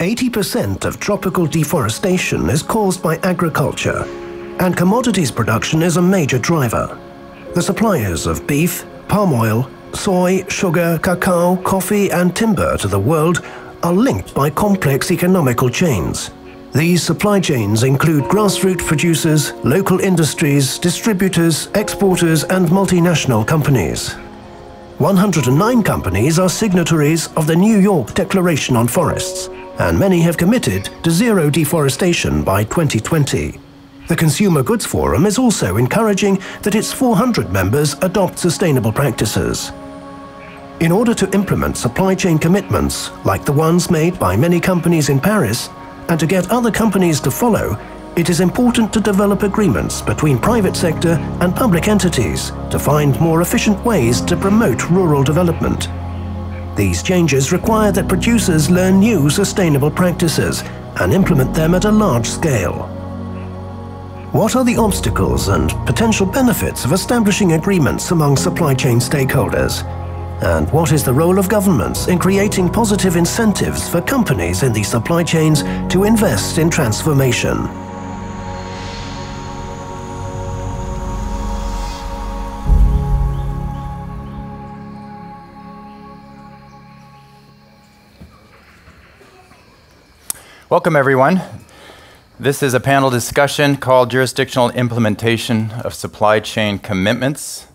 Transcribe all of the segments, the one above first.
80% of tropical deforestation is caused by agriculture, and commodities production is a major driver. The suppliers of beef, palm oil, soy, sugar, cacao, coffee and timber to the world are linked by complex economical chains. These supply chains include grassroots producers, local industries, distributors, exporters and multinational companies. 109 companies are signatories of the New York Declaration on Forests, and many have committed to zero deforestation by 2020. The Consumer Goods Forum is also encouraging that its 400 members adopt sustainable practices. In order to implement supply chain commitments, like the ones made by many companies in Paris, and to get other companies to follow, it is important to develop agreements between private sector and public entities to find more efficient ways to promote rural development. These changes require that producers learn new sustainable practices and implement them at a large scale. What are the obstacles and potential benefits of establishing agreements among supply chain stakeholders? And what is the role of governments in creating positive incentives for companies in these supply chains to invest in transformation? Welcome, everyone. This is a panel discussion called Jurisdictional Implementation of Supply Chain Commitments.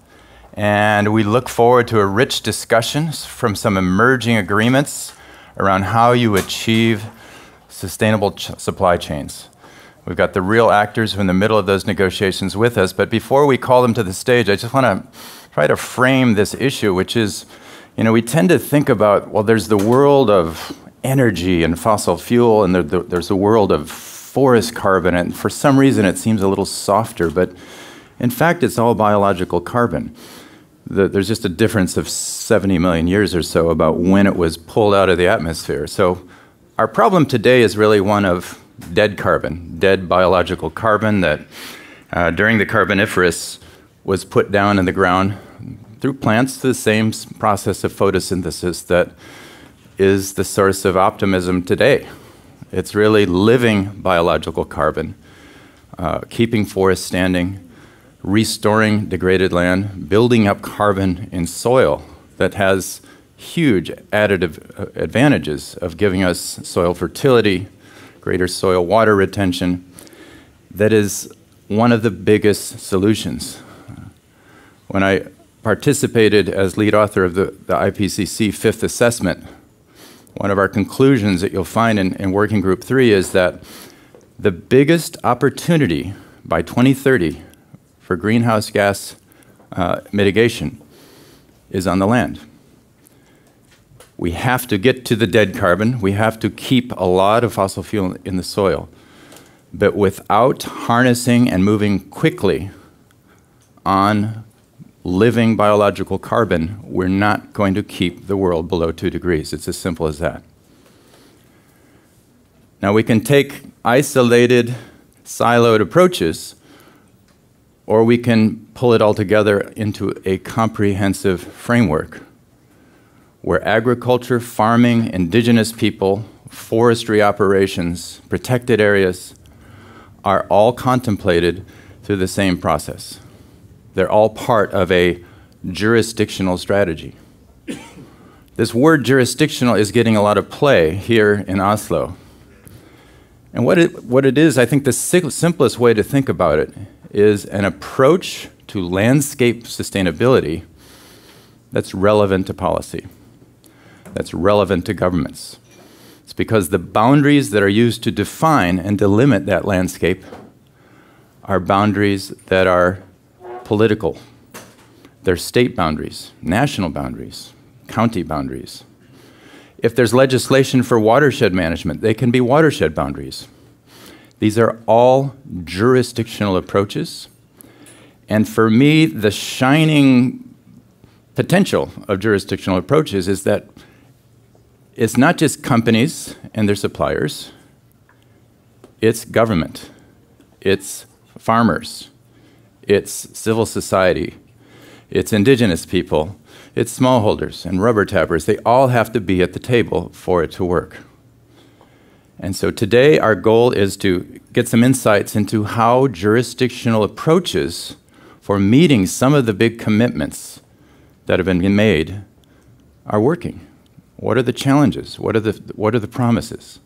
And we look forward to a rich discussion from some emerging agreements around how you achieve sustainable supply chains. We've got the real actors who are in the middle of those negotiations with us. But before we call them to the stage, I just want to try to frame this issue, which is, we tend to think about, well, there's the world of energy and fossil fuel, and there's a world of forest carbon, and for some reason it seems a little softer, but in fact it's all biological carbon. There's just a difference of 70 million years or so about when it was pulled out of the atmosphere. So our problem today is really one of dead carbon, dead biological carbon that during the Carboniferous was put down in the ground through plants, the same process of photosynthesis that is the source of optimism today. It's really living biological carbon, keeping forests standing, restoring degraded land, building up carbon in soil that has huge additive advantages of giving us soil fertility, greater soil water retention. That is one of the biggest solutions. When I participated as lead author of the IPCC Fifth Assessment, one of our conclusions that you'll find in Working Group 3 is that the biggest opportunity by 2030 for greenhouse gas mitigation is on the land. We have to get to the dead carbon. We have to keep a lot of fossil fuel in the soil. But without harnessing and moving quickly on living biological carbon, we're not going to keep the world below 2 degrees. It's as simple as that. Now, we can take isolated, siloed approaches, or we can pull it all together into a comprehensive framework where agriculture, farming, indigenous people, forestry operations, protected areas are all contemplated through the same process. They're all part of a jurisdictional strategy. This word jurisdictional is getting a lot of play here in Oslo. And what it is, I think the simplest way to think about it is an approach to landscape sustainability that's relevant to policy, that's relevant to governments. It's because the boundaries that are used to define and delimit that landscape are boundaries that are political. They're state boundaries, national boundaries, county boundaries. If there's legislation for watershed management, they can be watershed boundaries. These are all jurisdictional approaches. And for me, the shining potential of jurisdictional approaches is that it's not just companies and their suppliers, it's government, it's farmers, it's civil society, it's indigenous people, it's smallholders and rubber tappers. They all have to be at the table for it to work. And so today our goal is to get some insights into how jurisdictional approaches for meeting some of the big commitments that have been made are working. What are the challenges? What are the promises?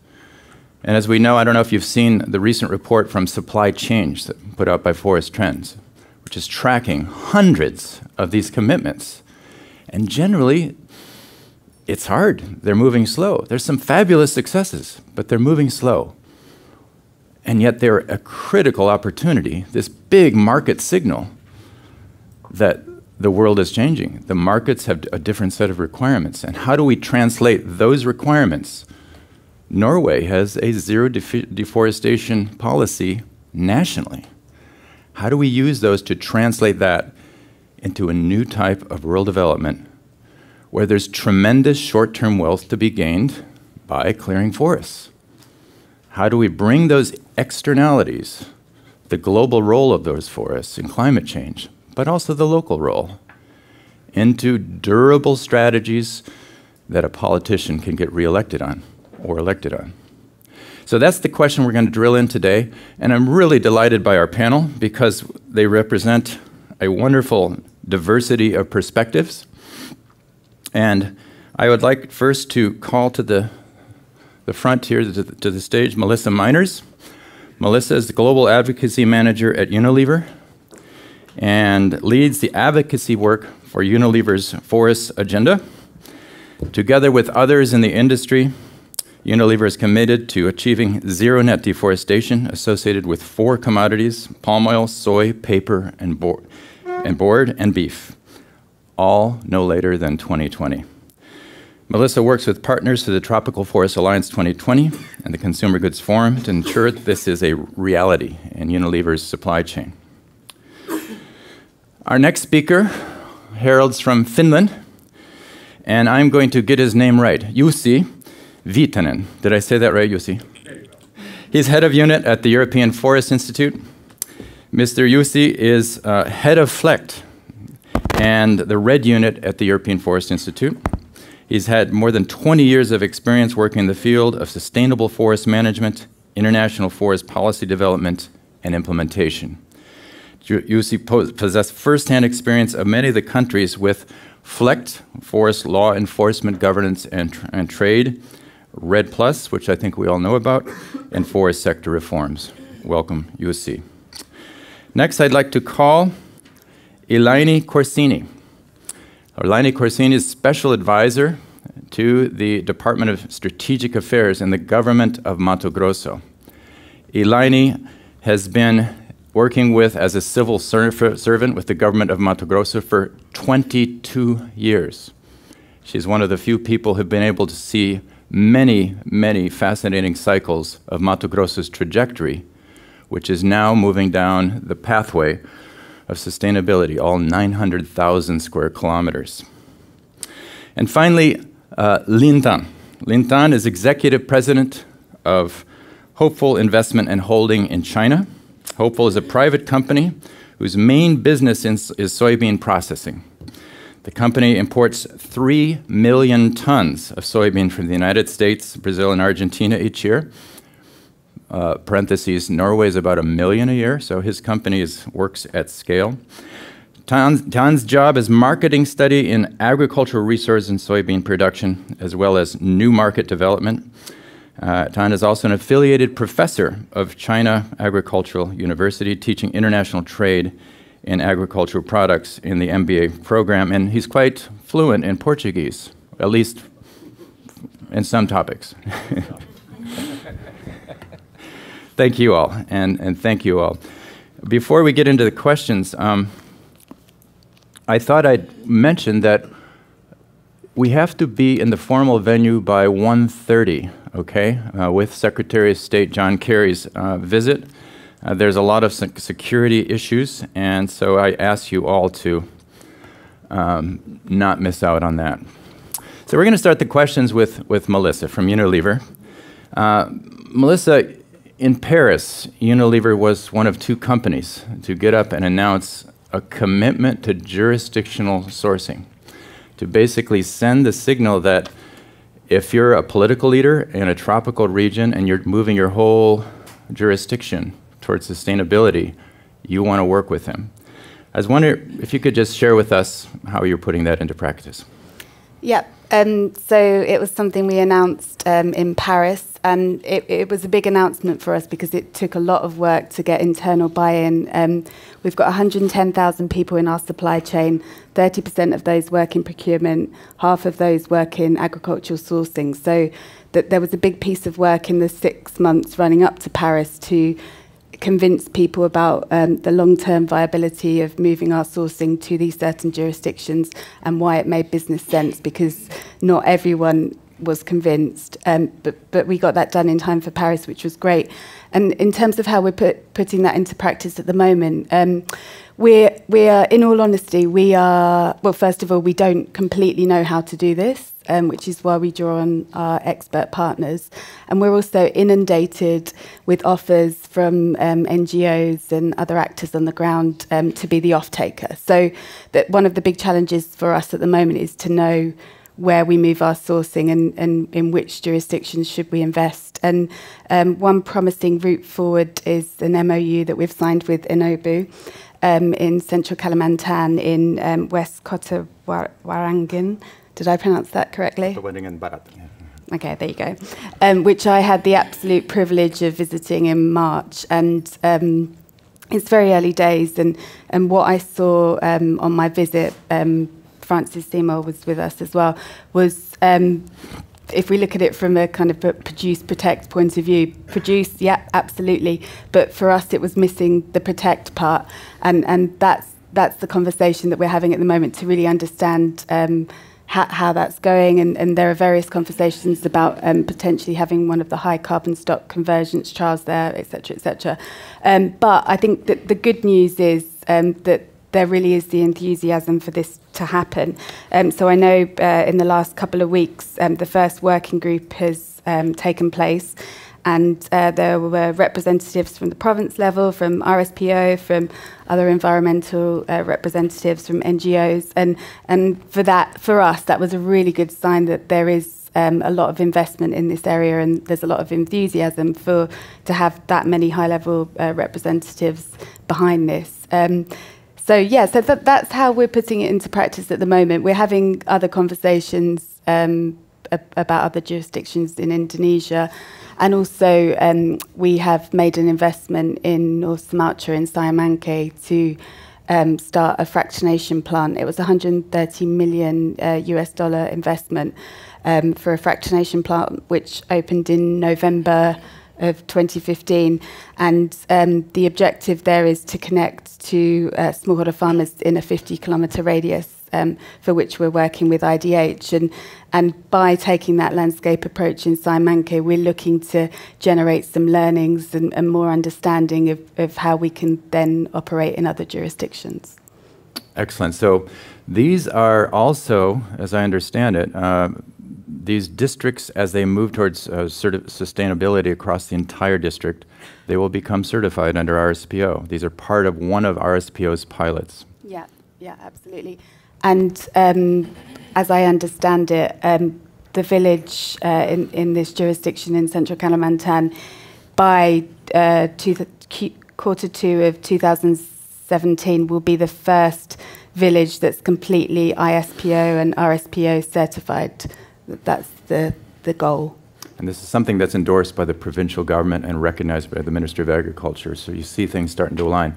And as we know, I don't know if you've seen the recent report from Supply Chain put out by Forest Trends, which is tracking hundreds of these commitments. And generally, it's hard. They're moving slow. There's some fabulous successes, but they're moving slow. And yet they're a critical opportunity, this big market signal that the world is changing. The markets have a different set of requirements. And how do we translate those requirements? Norway has a zero deforestation policy nationally. How do we use those to translate that into a new type of rural development where there's tremendous short-term wealth to be gained by clearing forests? How do we bring those externalities, the global role of those forests in climate change, but also the local role, into durable strategies that a politician can get reelected on or elected on? So that's the question we're going to drill in today, and I'm really delighted by our panel because they represent a wonderful diversity of perspectives. And I would like first to call to the front here, to the stage, Melissa Miners. Melissa is the Global Advocacy Manager at Unilever and leads the advocacy work for Unilever's forest agenda. Together with others in the industry, Unilever is committed to achieving zero net deforestation associated with 4 commodities: palm oil, soy, paper, and board and beef, all no later than 2020. Melissa works with partners to the Tropical Forest Alliance 2020 and the Consumer Goods Forum to ensure this is a reality in Unilever's supply chain. Our next speaker heralds from Finland, and I'm going to get his name right. Jussi Vitanen. Did I say that right, Jussi? He's head of unit at the European Forest Institute. Mr. Jussi is head of FLEGT and the REDD unit at the European Forest Institute. He's had more than 20 years of experience working in the field of sustainable forest management, international forest policy development, and implementation. Jussi possessed first-hand experience of many of the countries with FLEGT, Forest Law Enforcement, Governance, and Trade, REDD+, which I think we all know about, and forest sector reforms. Welcome, Jussi. Next, I'd like to call Elaine Corsini. Elaine Corsini is Special Advisor to the Department of Strategic Affairs in the government of Mato Grosso. Elaine has been working as a civil servant with the government of Mato Grosso for 22 years. She's one of the few people who've been able to see many, many fascinating cycles of Mato Grosso's trajectory, which is now moving down the pathway of sustainability, all 900,000 square kilometers. And finally, Lintan. Lintan is Executive President of Hopefull Investment and Holding in China. Hopefull is a private company whose main business is soybean processing. The company imports 3 million tons of soybean from the United States, Brazil, and Argentina each year. Parentheses, Norway is about 1 million a year, so his company works at scale. Tan's job is marketing study in agricultural resource and soybean production, as well as new market development. Tan is also an affiliated professor of China Agricultural University, teaching international trade in agricultural products in the MBA program, and he's quite fluent in Portuguese, at least in some topics. Thank you all, and thank you all. Before we get into the questions, I thought I'd mention that we have to be in the formal venue by 1:30, okay, with Secretary of State John Kerry's visit. There's a lot of security issues, and so I ask you all to not miss out on that. So we're going to start the questions with Melissa from Unilever. Melissa, in Paris, Unilever was one of 2 companies to get up and announce a commitment to jurisdictional sourcing, to basically send the signal that if you're a political leader in a tropical region and you're moving your whole jurisdiction towards sustainability, you want to work with him. I was wondering if you could just share with us how you're putting that into practice. Yeah, so it was something we announced in Paris, and it was a big announcement for us because it took a lot of work to get internal buy-in. We've got 110,000 people in our supply chain, 30% of those work in procurement, half of those work in agricultural sourcing. So there was a big piece of work in the 6 months running up to Paris to convince people about the long-term viability of moving our sourcing to these certain jurisdictions and why it made business sense, because not everyone was convinced. But we got that done in time for Paris, which was great. And in terms of how we're putting that into practice at the moment, we are, in all honesty, well, first of all, we don't completely know how to do this, which is why we draw on our expert partners. And we're also inundated with offers from NGOs and other actors on the ground to be the off-taker. So that one of the big challenges for us at the moment is to know where we move our sourcing and in which jurisdictions should we invest. And one promising route forward is an MOU that we've signed with Inobu in central Kalimantan in West Kota Warangan. Did I pronounce that correctly? Okay, there you go. Which I had the absolute privilege of visiting in March. And it's very early days. And what I saw on my visit, Francis Seymour was with us as well, was if we look at it from a kind of a produce, protect point of view, produce, yeah, absolutely. But for us, it was missing the protect part. And that's the conversation that we're having at the moment to really understand how that's going, and there are various conversations about potentially having one of the high carbon stock convergence trials there, etc., etc. But I think that the good news is that there really is the enthusiasm for this to happen. So I know in the last couple of weeks, the first working group has taken place, and there were representatives from the province level, from RSPO, from other environmental representatives, from NGOs, and for us, that was a really good sign that there is a lot of investment in this area, and there's a lot of enthusiasm to have that many high-level representatives behind this. So yeah, so that's how we're putting it into practice at the moment. We're having other conversations about other jurisdictions in Indonesia. And also, we have made an investment in North Sumatra in Siamanke to start a fractionation plant. It was a $130 million US investment for a fractionation plant, which opened in November of 2015. And the objective there is to connect to smallholder farmers in a 50-kilometre radius, for which we're working with IDH. And by taking that landscape approach in Siamanke, we're looking to generate some learnings and more understanding of how we can then operate in other jurisdictions. Excellent. So these are also, as I understand it, these districts, as they move towards sustainability across the entire district, they will become certified under RSPO. These are part of one of RSPO's pilots. Yeah, absolutely. And as I understand it, the village in this jurisdiction in central Kalimantan, by Q2 of 2017, will be the first village that's completely ISPO and RSPO certified. That's the goal. And this is something that's endorsed by the provincial government and recognized by the Ministry of Agriculture. So you see things starting to align.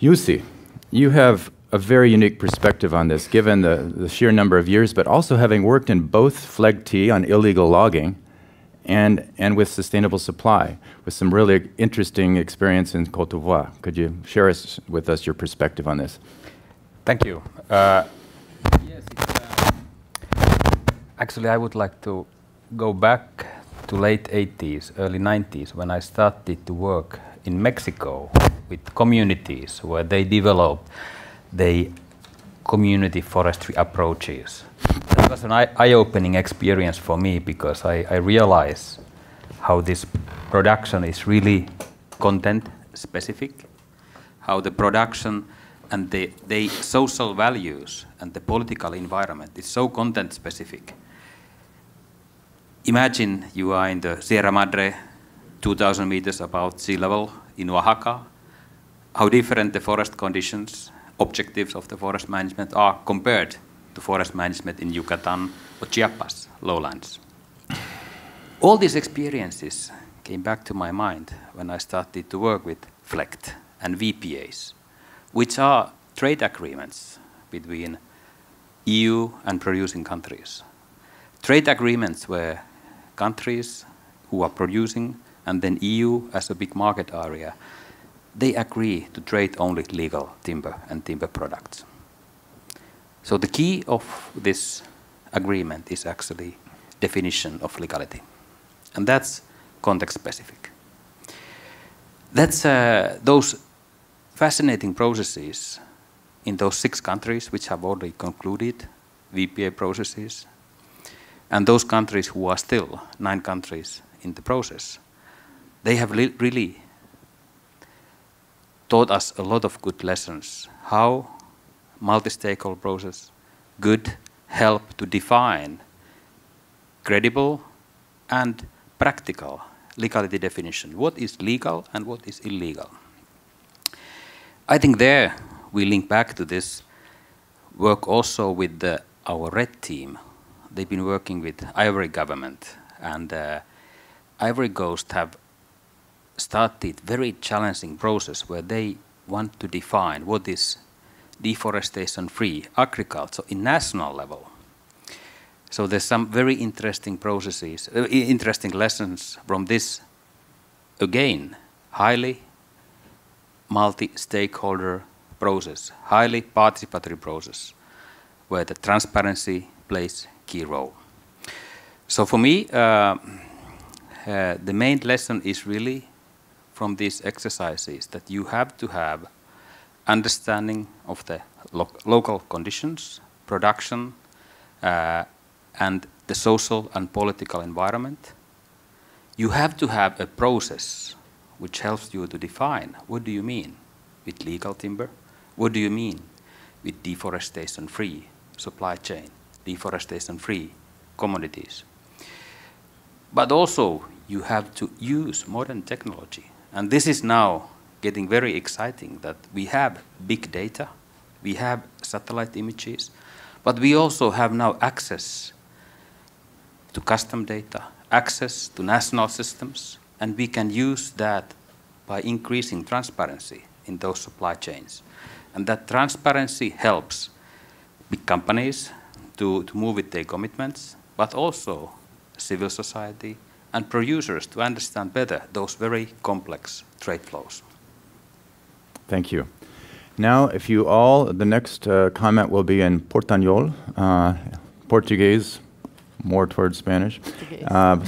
Jussi, you have a very unique perspective on this, given the sheer number of years, but also having worked in both FLEGT on illegal logging and with sustainable supply, with some really interesting experience in Côte d'Ivoire. Could you share with us your perspective on this? Thank you. Yes, actually, I would like to go back to late 80s, early 90s, when I started to work in Mexico with communities where they developed the community forestry approaches. That was an eye-opening experience for me, because I realized how this production is really content-specific, how the production and the social values and the political environment is so content-specific. Imagine you are in the Sierra Madre, 2,000 meters above sea level in Oaxaca, how different the forest conditions, objectives of the forest management are compared to forest management in Yucatan or Chiapas lowlands. All these experiences came back to my mind when I started to work with FLEGT and VPAs, which are trade agreements between EU and producing countries. Trade agreements where countries who are producing and then EU as a big market area, they agree to trade only legal timber and timber products. So the key of this agreement is actually definition of legality. And that's context specific. That's those fascinating processes in those 6 countries which have already concluded VPA processes, and those countries who are still 9 countries in the process. They have really taught us a lot of good lessons, how multi-stakeholder process could help to define credible and practical legality definition. What is legal and what is illegal? I think there we link back to this work also with our REDD team. They've been working with Ivory government, and Ivory Coast have started very challenging process where they want to define what is deforestation-free agriculture in national level. So there's some very interesting processes, interesting lessons from this, again, highly multi-stakeholder process, highly participatory process, where the transparency plays key role. So for me, the main lesson is really from these exercises that you have to have understanding of the local conditions, production, and the social and political environment. You have to have a process which helps you to define what do you mean with legal timber, what do you mean with deforestation-free supply chain, deforestation-free commodities. But also you have to use modern technology. And this is now getting very exciting that we have big data, we have satellite images, but we also have now access to custom data, access to national systems, and we can use that by increasing transparency in those supply chains. And that transparency helps big companies to move with their commitments, but also civil society and producers to understand better those very complex trade flows. Thank you. Now, if you all, the next comment will be in Portuñol, Portuguese, more towards Spanish.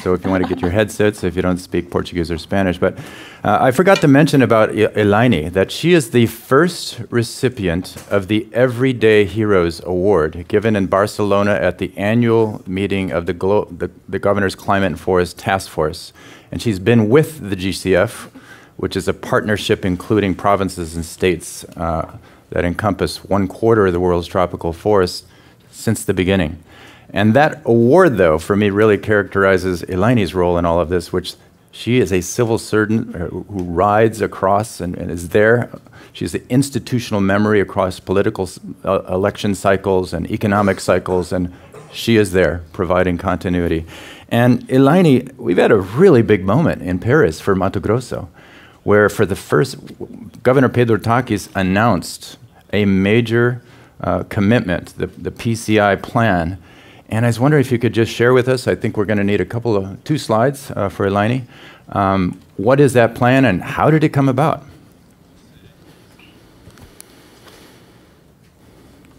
So if you want to get your headsets, if you don't speak Portuguese or Spanish. But I forgot to mention about Elaine, that she is the first recipient of the Everyday Heroes Award, given in Barcelona at the annual meeting of the Governor's Climate and Forest Task Force. And she's been with the GCF, which is a partnership including provinces and states that encompass 1/4 of the world's tropical forests since the beginning. And that award, though, for me really characterizes Elaine's role in all of this, which she is a civil servant who rides across and is there. She's the institutional memory across political election cycles and economic cycles, and she is there providing continuity. And Elaine, we've had a really big moment in Paris for Mato Grosso, where for the first, Governor Pedro Takis announced a major commitment, the PCI plan. And I was wondering if you could just share with us, I think we're going to need two slides for Elaine. What is that plan and how did it come about?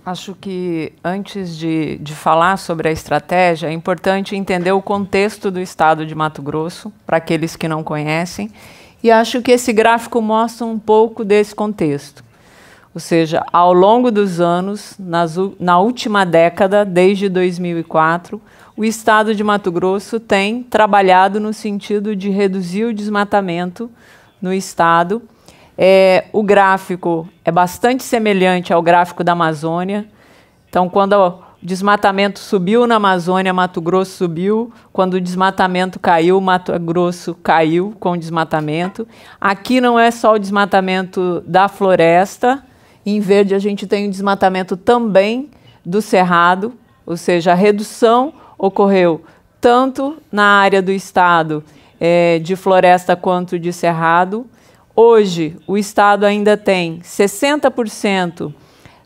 Acho que antes de falar sobre a estratégia, é importante entender o contexto do estado de Mato Grosso, para aqueles que não conhecem, e acho que esse gráfico mostra um pouco desse contexto. Ou seja, ao longo dos anos, na última década, desde 2004, o estado de Mato Grosso tem trabalhado no sentido de reduzir o desmatamento no estado. O gráfico é bastante semelhante ao gráfico da Amazônia. Então, quando desmatamento subiu na Amazônia, Mato Grosso subiu. Quando o desmatamento caiu, Mato Grosso caiu com o desmatamento. Aqui não é só o desmatamento da floresta. Em verde a gente tem o desmatamento também do cerrado, ou seja, a redução ocorreu tanto na área do estado de floresta quanto de cerrado. Hoje, o estado ainda tem 60%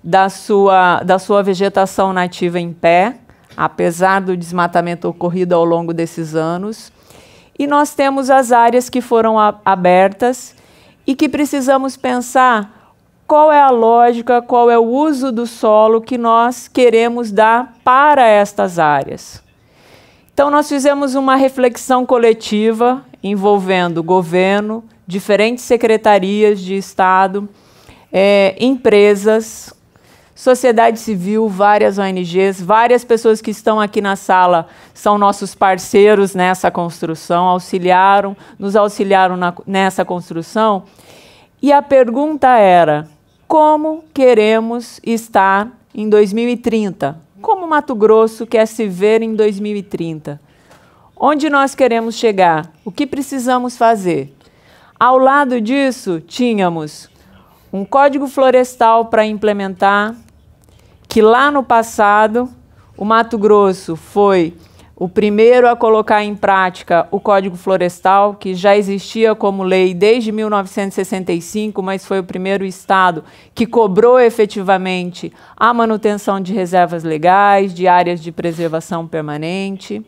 da sua vegetação nativa em pé, apesar do desmatamento ocorrido ao longo desses anos. E nós temos as áreas que foram abertas e que precisamos pensar qual é a lógica, qual é o uso do solo que nós queremos dar para estas áreas. Então, nós fizemos uma reflexão coletiva envolvendo governo, diferentes secretarias de Estado, empresas, sociedade civil, várias ONGs, várias pessoas que estão aqui na sala são nossos parceiros nessa construção, nos auxiliaram nessa construção. E a pergunta era: como queremos estar em 2030? Como Mato Grosso quer se ver em 2030? Onde nós queremos chegar? O que precisamos fazer? Ao lado disso, tínhamos um código florestal para implementar, que lá no passado, o Mato Grosso foi o primeiro a colocar em prática o Código Florestal, que já existia como lei desde 1965, mas foi o primeiro estado que cobrou efetivamente a manutenção de reservas legais, de áreas de preservação permanente.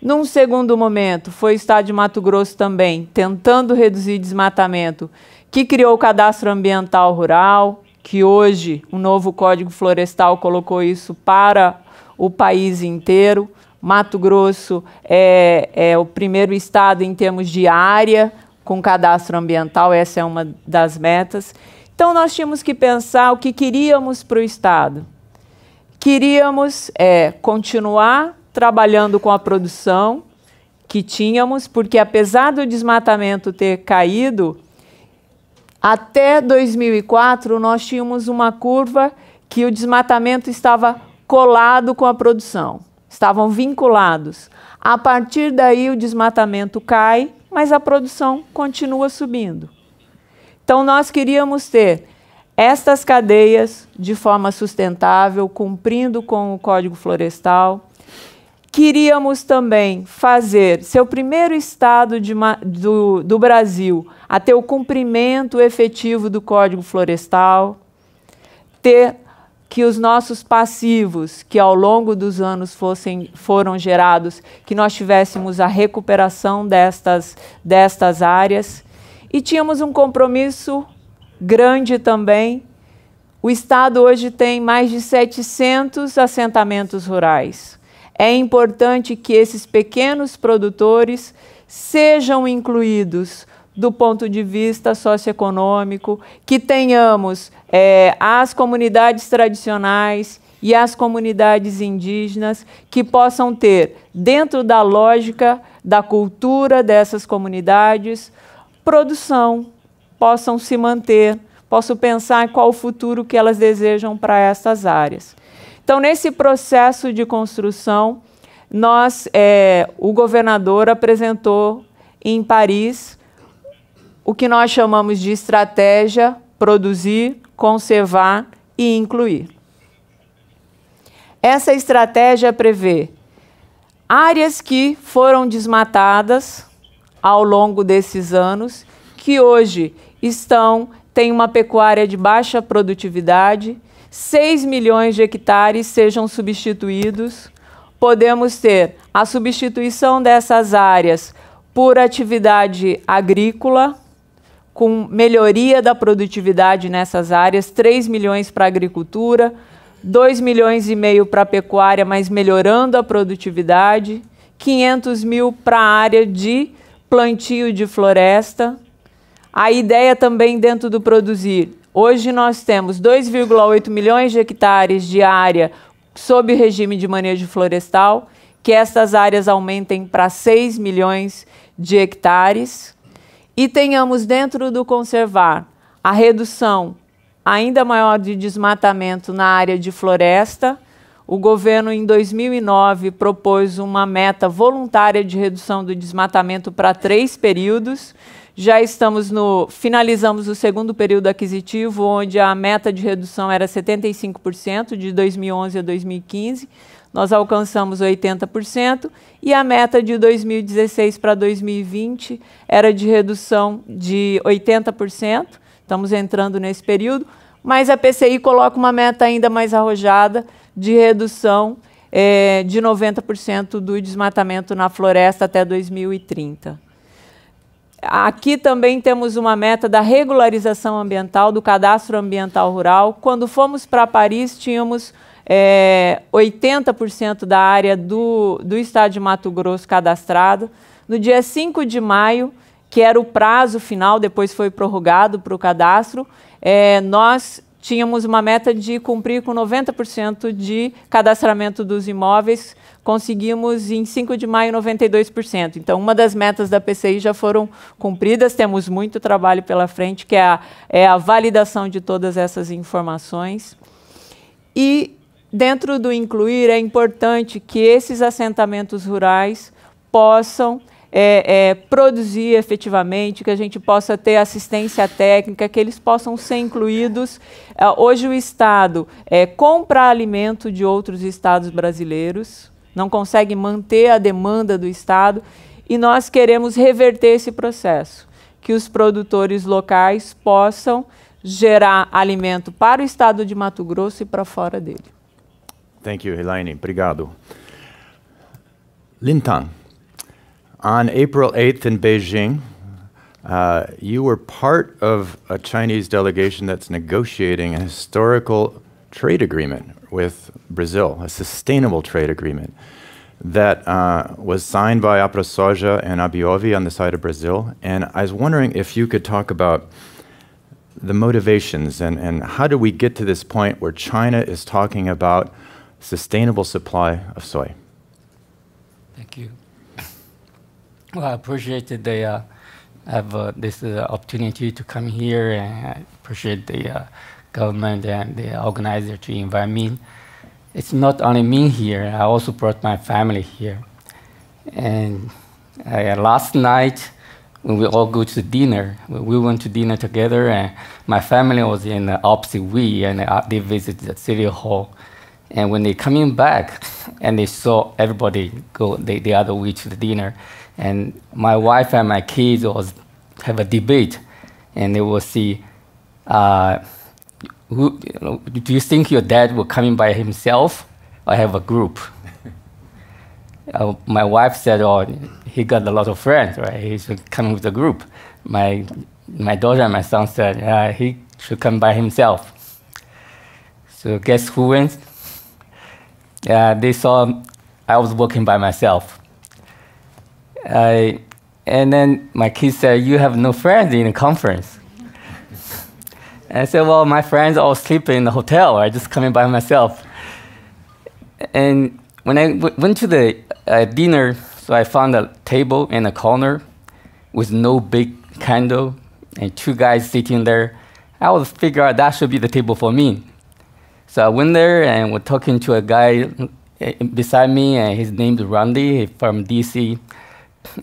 Num segundo momento, foi o estado de Mato Grosso também, tentando reduzir desmatamento, que criou o Cadastro Ambiental Rural, que hoje o novo Código Florestal colocou isso para o país inteiro. Mato Grosso é o primeiro estado em termos de área com cadastro ambiental, essa é uma das metas. Então, nós tínhamos que pensar o que queríamos para o estado. Queríamos continuar trabalhando com a produção que tínhamos, porque apesar do desmatamento ter caído, até 2004 nós tínhamos uma curva que o desmatamento estava colado com a produção. Estavam vinculados. A partir daí, o desmatamento cai, mas a produção continua subindo. Então, nós queríamos ter estas cadeias de forma sustentável, cumprindo com o Código Florestal. Queríamos também ser o primeiro estado do Brasil a ter o cumprimento efetivo do Código Florestal, ter que os nossos passivos, que ao longo dos anos foram gerados, que nós tivéssemos a recuperação destas áreas. E tínhamos um compromisso grande também. O estado hoje tem mais de 700 assentamentos rurais. É importante que esses pequenos produtores sejam incluídos do ponto de vista socioeconômico, que tenhamos as comunidades tradicionais e as comunidades indígenas que possam ter, dentro da lógica da cultura dessas comunidades, produção, possam se manter, possam pensar em qual o futuro que elas desejam para essas áreas. Então, nesse processo de construção, o governador apresentou em Paris o que nós chamamos de estratégia produzir, conservar e incluir. Essa estratégia prevê áreas que foram desmatadas ao longo desses anos, que hoje têm uma pecuária de baixa produtividade, 6 milhões de hectares sejam substituídos. Podemos ter a substituição dessas áreas por atividade agrícola, com melhoria da produtividade nessas áreas, 3 milhões para a agricultura, 2,5 milhões para a pecuária, mas melhorando a produtividade, 500 mil para a área de plantio de floresta. A ideia também dentro do produzir. Hoje nós temos 2,8 milhões de hectares de área sob regime de manejo florestal, que essas áreas aumentem para 6 milhões de hectares. E tenhamos dentro do conservar a redução ainda maior de desmatamento na área de floresta, o governo, em 2009, propôs uma meta voluntária de redução do desmatamento para 3 períodos. Já finalizamos o segundo período aquisitivo, onde a meta de redução era 75%, de 2011 a 2015. Nós alcançamos 80%, e a meta de 2016 para 2020 era de redução de 80%. Estamos entrando nesse período, mas a PCI coloca uma meta ainda mais arrojada de redução de 90% do desmatamento na floresta até 2030. Aqui também temos uma meta da regularização ambiental, do cadastro ambiental rural. Quando fomos para Paris, tínhamos 80% da área do estado de Mato Grosso cadastrado. No dia 5 de maio, que era o prazo final, depois foi prorrogado para o cadastro, nós tínhamos uma meta de cumprir com 90% de cadastramento dos imóveis. Conseguimos, em 5 de maio, 92%. Então, uma das metas da PCI já foram cumpridas. Temos muito trabalho pela frente, que é a validação de todas essas informações. E, dentro do incluir, é importante que esses assentamentos rurais possam produzir efetivamente, que a gente possa ter assistência técnica, que eles possam ser incluídos. Hoje o Estado compra alimento de outros estados brasileiros, não consegue manter a demanda do Estado, e nós queremos reverter esse processo, que os produtores locais possam gerar alimento para o estado de Mato Grosso e para fora dele. Thank you, Elaine. Obrigado. Lintang. On April 8th in Beijing, you were part of a Chinese delegation that's negotiating a historical trade agreement with Brazil, a sustainable trade agreement that was signed by AproSoja and Abiovi on the side of Brazil. And I was wondering if you could talk about the motivations and how do we get to this point where China is talking about sustainable supply of soy? Thank you. Well, I appreciate that they have this opportunity to come here, and I appreciate the government and the organizer to invite me. It's not only me here, I also brought my family here. And last night, when we all go to dinner, we went to dinner together, and my family was in the opposite way, and they visited the city hall. And when they coming back, and they saw everybody go the other way to the dinner, and my wife and my kids have a debate, and they will see, do you think your dad will come in by himself or have a group? My wife said, oh, he got a lot of friends, right? He should come with a group. My daughter and my son said, he should come by himself. So guess who went? They saw I was working by myself. And then my kids said, you have no friends in the conference. And I said, well, my friends all sleep in the hotel. I just come in by myself. And when I went to the dinner, so I found a table in a corner with no big candle and 2 guys sitting there. I was figure out that should be the table for me. So I went there and was talking to a guy beside me, and his name is Randy from DC.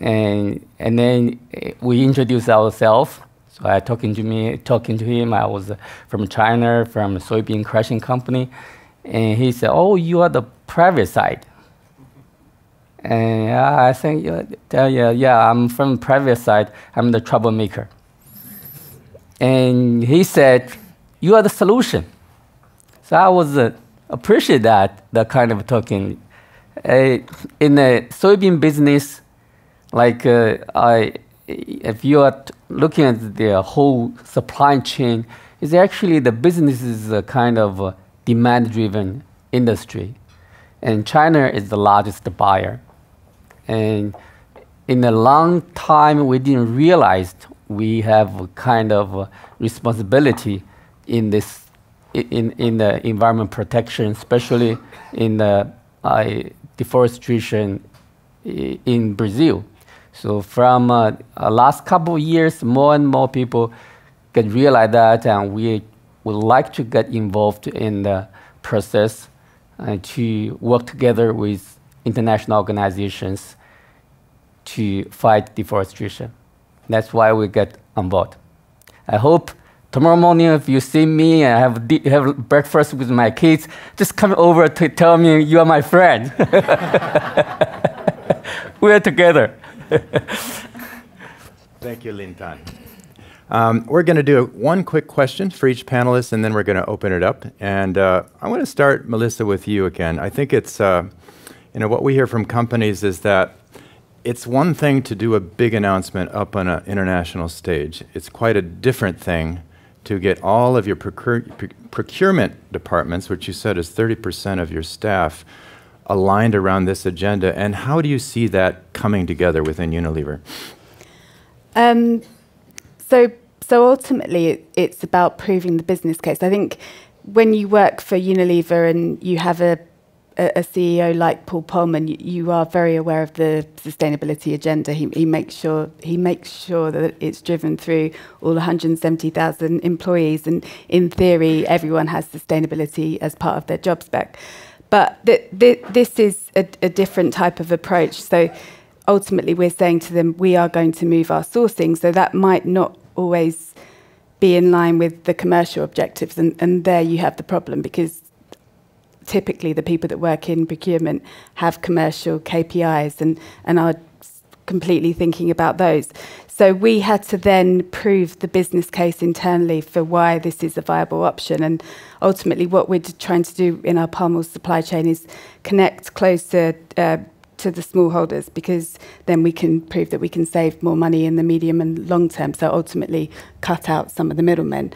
And then we introduced ourselves. So I talking to him. I was from China, from a soybean crushing company, and he said, "Oh, you are the private side." And I think, yeah, I'm from private side. I'm the troublemaker. And he said, "You are the solution." So I was appreciate that kind of talking. In the soybean business, like if you are looking at the whole supply chain, it's actually the business is a kind of demand-driven industry, and China is the largest buyer. And in a long time, we didn't realize we have a kind of responsibility in this, in the environment protection, especially in the deforestation in Brazil. So from last couple of years, more and more people can realize that, and we would like to get involved in the process to work together with international organizations to fight deforestation. That's why we get on board. I hope tomorrow morning, if you see me and have breakfast with my kids, just come over to tell me you are my friend. We're together. Thank you, Lintan. We're going to do one quick question for each panelist, and then we're going to open it up. And I want to start, Melissa, with you again. I think it's, what we hear from companies is that it's one thing to do a big announcement up on an international stage. It's quite a different thing to get all of your procurement departments, which you said is 30% of your staff, aligned around this agenda. And how do you see that coming together within Unilever? So ultimately, it's about proving the business case. I think when you work for Unilever and you have a CEO like Paul Polman, you are very aware of the sustainability agenda. He makes sure that it's driven through all 170,000 employees, and in theory, everyone has sustainability as part of their job spec. But this is a different type of approach. So ultimately, we're saying to them, we are going to move our sourcing. So that might not always be in line with the commercial objectives, and there you have the problem, because typically the people that work in procurement have commercial KPIs and are completely thinking about those. So we had to then prove the business case internally for why this is a viable option. And ultimately what we're trying to do in our palm oil supply chain is connect closer to the smallholders, because then we can prove that we can save more money in the medium and long term. So ultimately cut out some of the middlemen.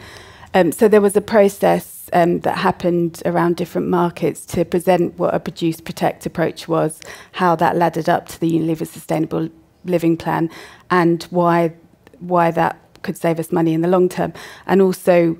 So there was a process that happened around different markets to present what a produce protect approach was, how that laddered up to the Unilever Sustainable Living Plan, and why that could save us money in the long term. And also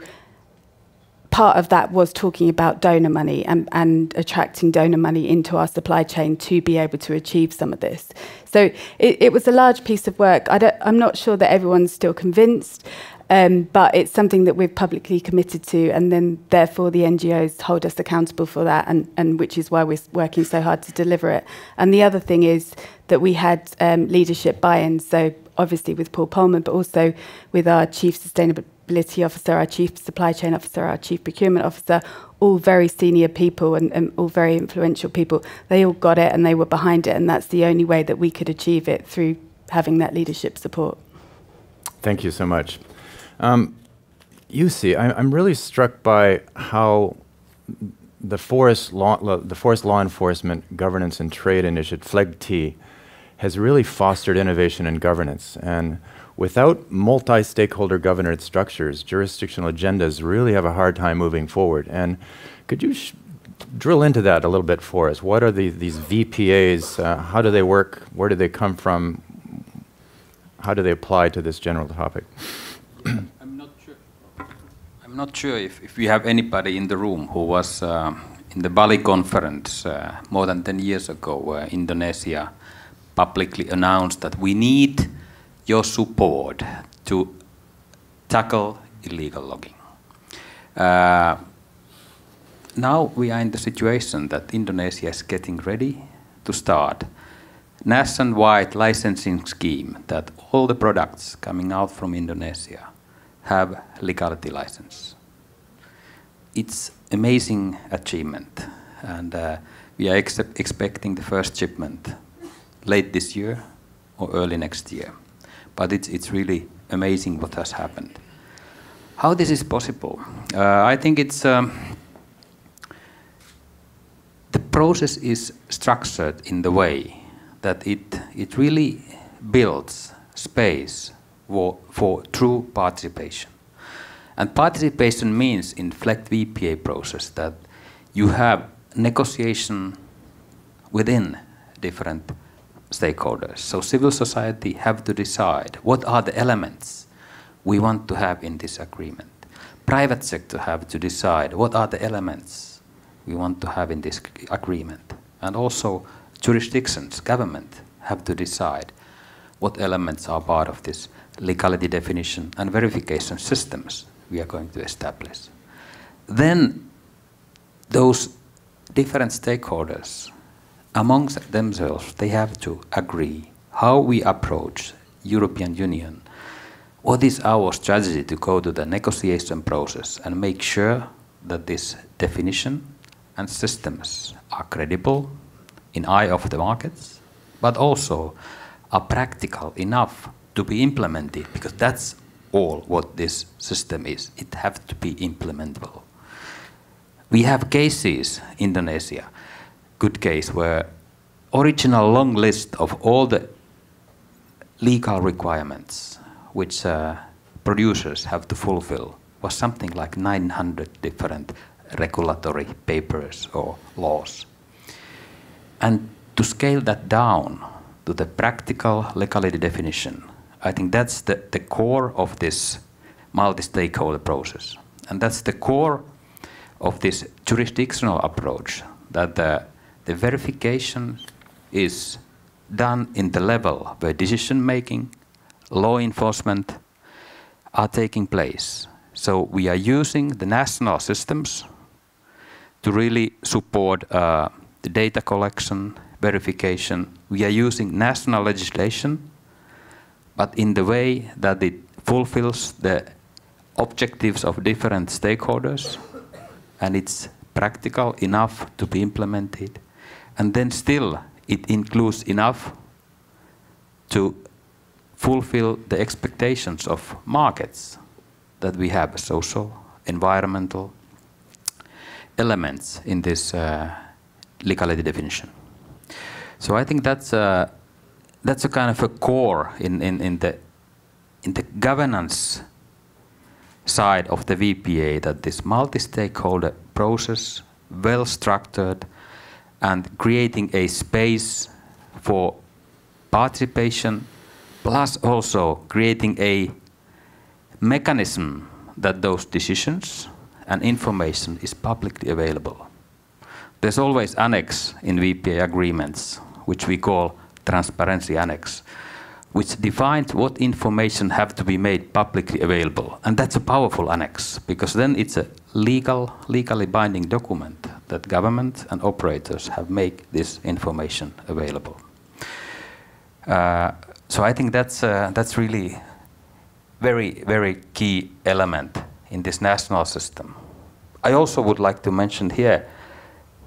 part of that was talking about donor money and attracting donor money into our supply chain to be able to achieve some of this. So it was a large piece of work. I'm not sure that everyone's still convinced, but it's something that we've publicly committed to, and then therefore the NGOs hold us accountable for that, and which is why we're working so hard to deliver it. And the other thing is that we had leadership buy-in, so obviously with Paul Polman, but also with our Chief Sustainability Officer, our Chief Supply Chain Officer, our Chief Procurement Officer, all very senior people and all very influential people. They all got it and they were behind it, and that's the only way that we could achieve it, through having that leadership support. Thank you so much. Jussi, I'm really struck by how the forest law enforcement governance and trade initiative, FLEGT, has really fostered innovation and governance. And without multi-stakeholder governance structures, jurisdictional agendas really have a hard time moving forward. And could you drill into that a little bit for us? What are these VPAs? How do they work? Where do they come from? How do they apply to this general topic? I'm not sure if we have anybody in the room who was in the Bali conference more than 10 years ago, where Indonesia publicly announced that we need your support to tackle illegal logging. Now we are in the situation that Indonesia is getting ready to start nationwide licensing scheme, that all the products coming out from Indonesia have legality license. It's amazing achievement, and we are expecting the first shipment late this year or early next year. But it's really amazing what has happened. How this is possible? I think it's the process is structured in the way that it really builds space for true participation. And participation means in FLEGT VPA process that you have negotiation within different stakeholders. So civil society have to decide what are the elements we want to have in this agreement. Private sector have to decide what are the elements we want to have in this agreement. And also jurisdictions, government have to decide what elements are part of this legality definition and verification systems we are going to establish. Then those different stakeholders, amongst themselves, they have to agree how we approach European Union. What is our strategy to go to the negotiation process and make sure that this definition and systems are credible in eye of the markets, but also are practical enough to be implemented, because that's all what this system is. It has to be implementable. We have cases, Indonesia, good case, where original long list of all the legal requirements which producers have to fulfill was something like 900 different regulatory papers or laws. And to scale that down to the practical legality definition, I think that's the core of this multi-stakeholder process. And that's the core of this jurisdictional approach, that the verification is done in the level where decision-making, law enforcement are taking place. So we are using the national systems to really support the data collection, verification. We are using national legislation, but in the way that it fulfills the objectives of different stakeholders, and it's practical enough to be implemented. And then still, it includes enough to fulfill the expectations of markets that we have, social, environmental elements in this legality definition. So I think that's a kind of a core in the governance side of the VPA, that this multi-stakeholder process, well structured, and creating a space for participation, plus also creating a mechanism that those decisions and information is publicly available. There's always annex in VPA agreements, which we call transparency annex, which defines what information have to be made publicly available. And that's a powerful annex, because then it's a legally binding document that government and operators have made this information available. So I think that's really very, very key element in this national system. I also would like to mention here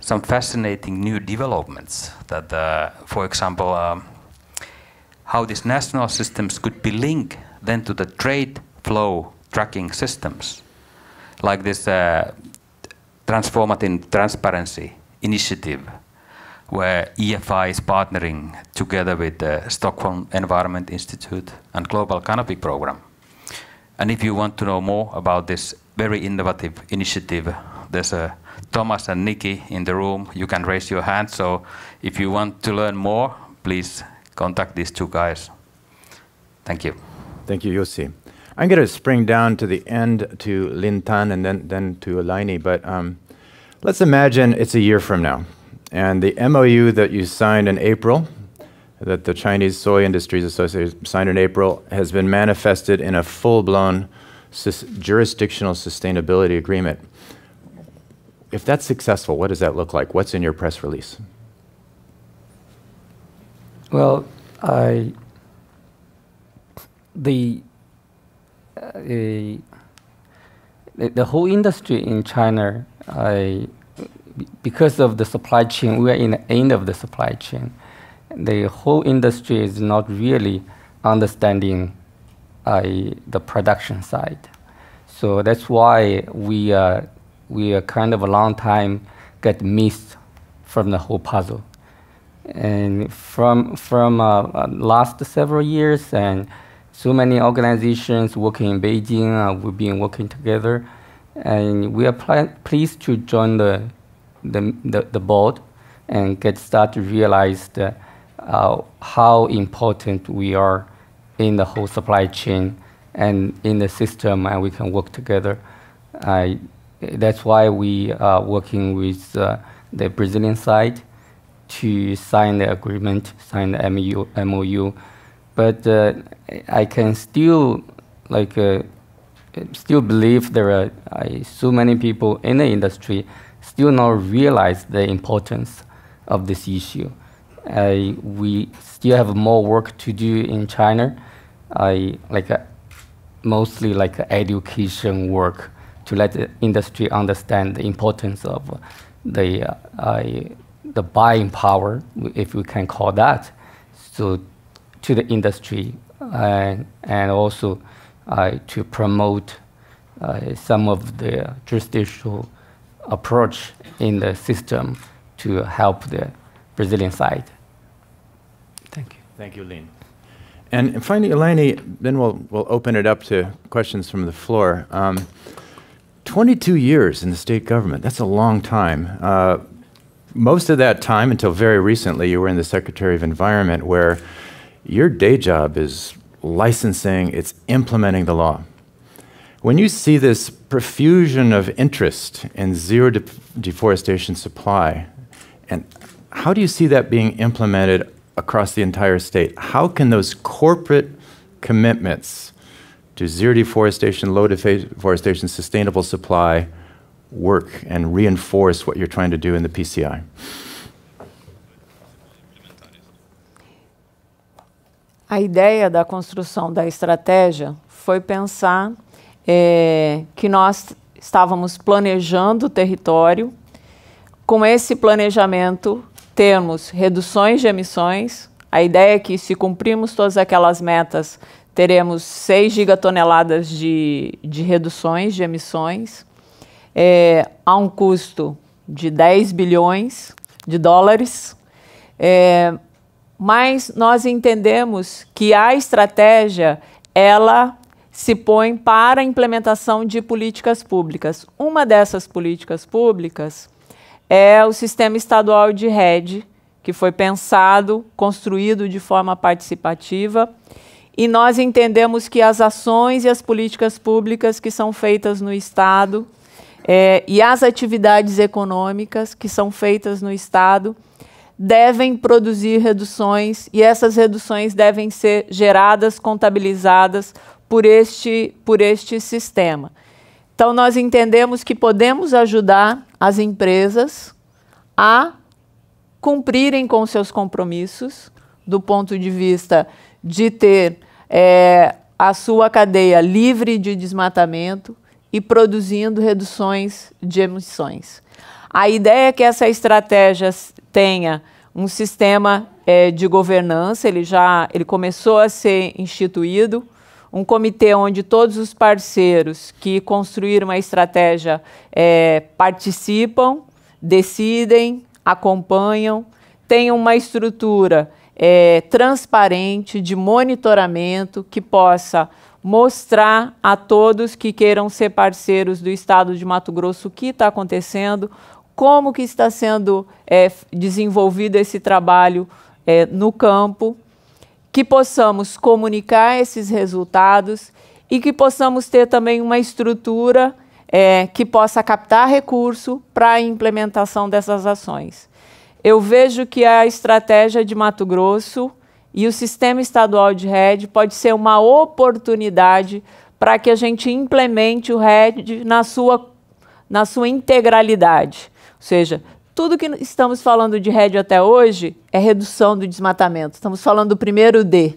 some fascinating new developments that, for example, how these national systems could be linked then to the trade flow tracking systems, like this transformative transparency initiative, where EFI is partnering together with the Stockholm Environment Institute and Global Canopy Program. And if you want to know more about this very innovative initiative, there's a Thomas and Nikki in the room. You can raise your hand. So if you want to learn more, please contact these two guys. Thank you. Thank you, Jussi. I'm going to spring down to the end to Lintan and then to Elaine. But let's imagine it's a year from now, and the MOU that you signed in April, that the Chinese Soy Industries Association signed in April, has been manifested in a full-blown jurisdictional sustainability agreement. If that's successful, what does that look like? What's in your press release? Well, the whole industry in China, because of the supply chain, we are in the end of the supply chain. The whole industry is not really understanding the production side. So that's why we are kind of a long time get missed from the whole puzzle. And from last several years, and so many organizations working in Beijing, we've been working together, and we are pleased to join the board and get started to realize how important we are in the whole supply chain and in the system, and we can work together. That's why we are working with the Brazilian side to sign the agreement, sign the MOU. But I can still still believe there are so many people in the industry still not realize the importance of this issue. We still have more work to do in China, mostly like education work to let the industry understand the importance of the buying power, if we can call that, so to the industry, and also to promote some of the jurisdictional approach in the system to help the Brazilian side. Thank you. Thank you, Elaine. And finally, Elaine, then we'll open it up to questions from the floor. 22 years in the state government, that's a long time. Most of that time, until very recently, you were in the Secretary of Environment, where your day job is licensing, it's implementing the law. When you see this profusion of interest in zero deforestation supply, and how do you see that being implemented across the entire state? How can those corporate commitments to zero deforestation, low deforestation, sustainable supply work and reinforce what you're trying to do in the PCI? A ideia da construção da estratégia foi pensar que nós estávamos planejando o território. Com esse planejamento, termos reduções de emissões. A ideia é que, se cumprirmos todas aquelas metas, teremos 6 gigatoneladas de reduções de emissões, a um custo de 10 bilhões de dólares. Mas nós entendemos que a estratégia, ela se põe para a implementação de políticas públicas. Uma dessas políticas públicas é o sistema estadual de REDD, que foi pensado, construído de forma participativa, e nós entendemos que as ações e as políticas públicas que são feitas no Estado e as atividades econômicas que são feitas no Estado devem produzir reduções, e essas reduções devem ser geradas, contabilizadas por este sistema. Então, nós entendemos que podemos ajudar as empresas a cumprirem com seus compromissos, do ponto de vista de ter a sua cadeia livre de desmatamento e produzindo reduções de emissões. A ideia é que essa estratégia tenha um sistema de governança, ele começou a ser instituído, um comitê onde todos os parceiros que construíram uma estratégia participam, decidem, acompanham, tem uma estrutura transparente de monitoramento que possa mostrar a todos que queiram ser parceiros do Estado de Mato Grosso o que está acontecendo, como que está sendo desenvolvido esse trabalho no campo, que possamos comunicar esses resultados e que possamos ter também uma estrutura que possa captar recurso para a implementação dessas ações. Eu vejo que a estratégia de Mato Grosso e o sistema estadual de REDD pode ser uma oportunidade para que a gente implemente o REDD na sua integralidade. Ou seja, tudo que estamos falando de REDD até hoje é redução do desmatamento. Estamos falando do primeiro D.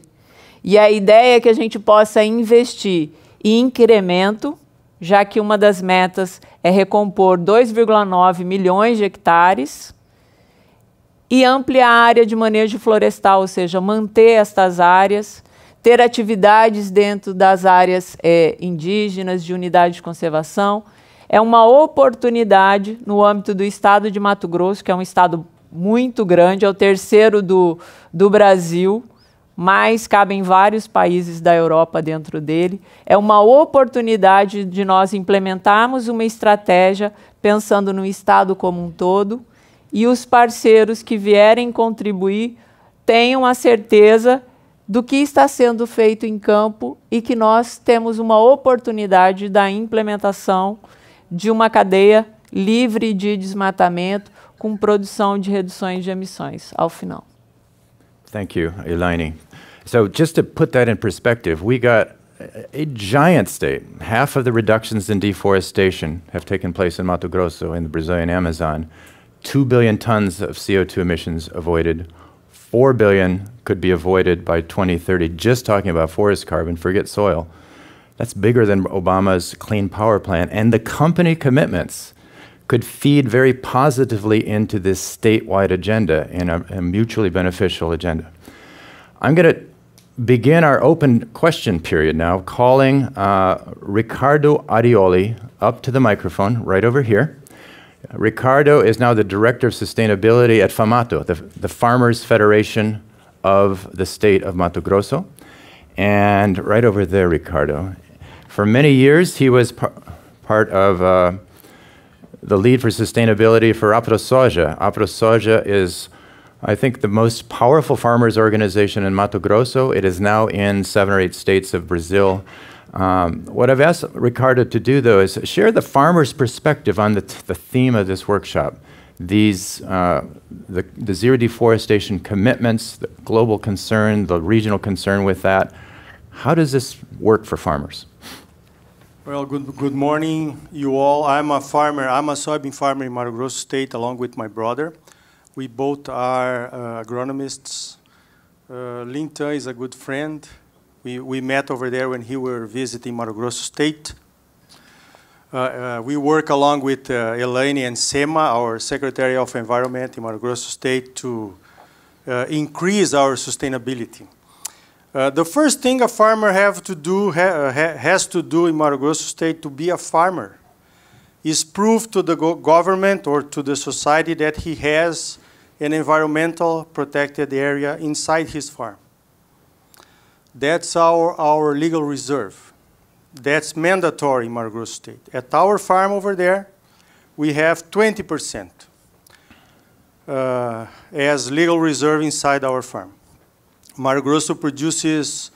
E a ideia é que a gente possa investir em incremento, já que uma das metas é recompor 2,9 milhões de hectares, e ampliar a área de manejo florestal, ou seja, manter estas áreas, ter atividades dentro das áreas indígenas, de unidade de conservação. É uma oportunidade no âmbito do Estado de Mato Grosso, que é um estado muito grande, é o terceiro do Brasil, mas cabem vários países da Europa dentro dele. É uma oportunidade de nós implementarmos uma estratégia pensando no Estado como um todo, e os parceiros que vierem contribuir tenham a certeza do que está sendo feito em campo e que nós temos uma oportunidade da implementação de uma cadeia livre de desmatamento com produção de reduções de emissões ao final. Thank you, Elaine. So just to put that in perspective, we got a giant state. Half of the reductions in deforestation have taken place in Mato Grosso in the Brazilian Amazon. 2 billion tons of CO2 emissions avoided. 4 billion could be avoided by 2030, just talking about forest carbon, forget soil. That's bigger than Obama's clean power plan. And the company commitments could feed very positively into this statewide agenda in a mutually beneficial agenda. I'm going to begin our open question period now, calling Ricardo Arioli up to the microphone right over here. Ricardo is now the Director of Sustainability at FAMATO, the Farmers Federation of the state of Mato Grosso. And right over there, Ricardo. For many years, he was part of the lead for sustainability for AproSoja. AproSoja is, I think, the most powerful farmers organization in Mato Grosso. It is now in 7 or 8 states of Brazil. What I've asked Ricardo to do, though, is share the farmer's perspective on the theme of this workshop. These, the zero deforestation commitments, the global concern, the regional concern with that. How does this work for farmers? Well, good morning, you all. I'm a farmer. I'm a soybean farmer in Mato Grosso State, along with my brother. We both are agronomists. Lintan is a good friend. We met over there when he were visiting Mato Grosso State. We work along with Elaine and Sema, our Secretary of Environment in Mato Grosso State, to increase our sustainability. The first thing a farmer has to do in Mato Grosso State to be a farmer is prove to the government or to the society that he has an environmental protected area inside his farm. That's our legal reserve. That's mandatory in Mato Grosso State. At our farm over there, we have 20% as legal reserve inside our farm. Mato Grosso produces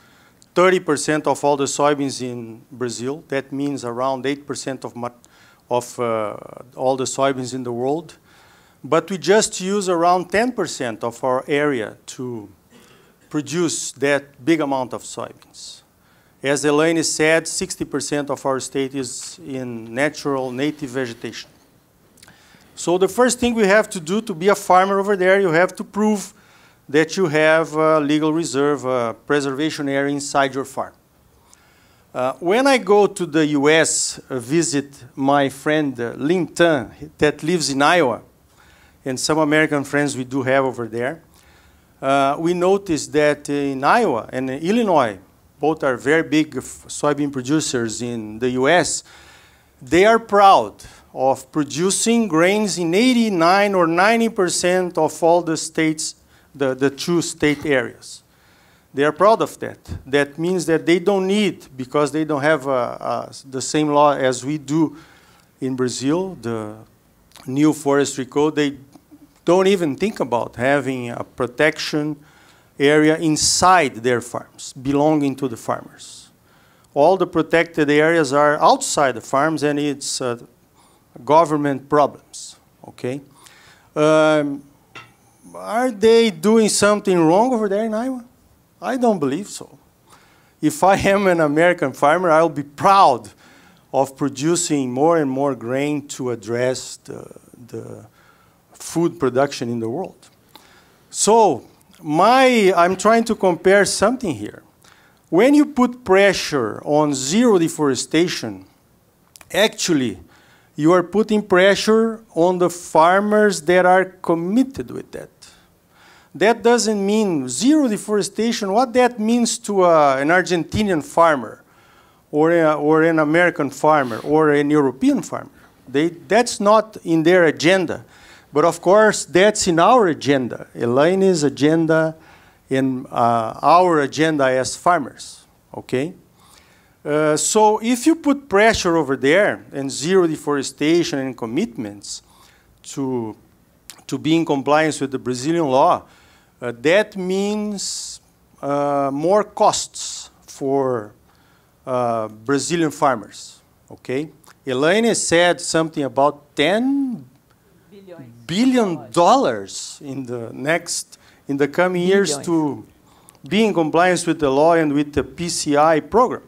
30% of all the soybeans in Brazil. That means around 8% of all the soybeans in the world. But we just use around 10% of our area to produce that big amount of soybeans. As Elaine said, 60% of our state is in natural native vegetation. So the first thing we have to do to be a farmer over there, you have to prove that you have a legal reserve, a preservation area inside your farm. When I go to the US, visit my friend Lintan that lives in Iowa, and some American friends we do have over there, we noticed that in Iowa and in Illinois, both are very big soybean producers in the US, they are proud of producing grains in 89 or 90% of all the states, the 2 state areas. They are proud of that. That means that they don't need, because they don't have the same law as we do in Brazil, the new forestry code, they don't even think about having a protection area inside their farms, belonging to the farmers. All the protected areas are outside the farms, and it's government problems, okay? Are they doing something wrong over there in Iowa? I don't believe so. If I am an American farmer, I'll be proud of producing more and more grain to address the food production in the world. So, I'm trying to compare something here. When you put pressure on zero deforestation, actually, you are putting pressure on the farmers that are committed with that. That doesn't mean zero deforestation. What that means to an Argentinian farmer, or an American farmer, or an European farmer, that's not in their agenda. But of course, that's in our agenda, Elaine's agenda, and our agenda as farmers, okay? So if you put pressure over there, and zero deforestation and commitments to be in compliance with the Brazilian law, that means more costs for Brazilian farmers, okay? Elaine said something about $10 billion in the coming years to be in compliance with the law and with the PCI program.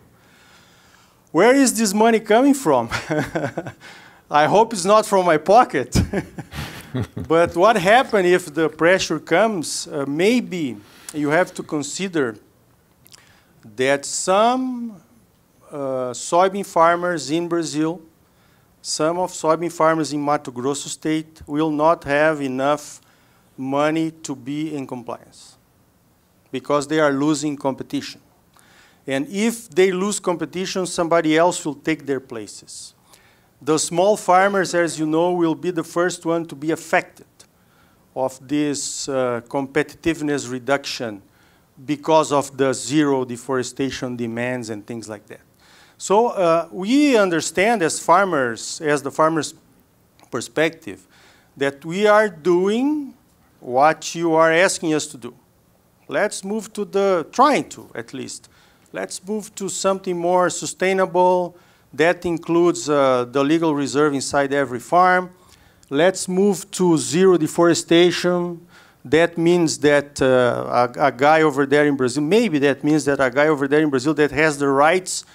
Where is this money coming from? I hope it's not from my pocket. But what happens if the pressure comes? Maybe you have to consider that some soybean farmers in Brazil, some of soybean farmers in Mato Grosso state will not have enough money to be in compliance because they are losing competition. And if they lose competition, somebody else will take their places. The small farmers, as you know, will be the first one to be affected of this competitiveness reduction because of the zero deforestation demands and things like that. So we understand as farmers, as the farmers' perspective, that we are doing what you are asking us to do. Let's move to the, trying to at least, let's move to something more sustainable. That includes the legal reserve inside every farm. Let's move to zero deforestation. That means that a guy over there in Brazil, maybe that means that a guy over there in Brazil that has the rights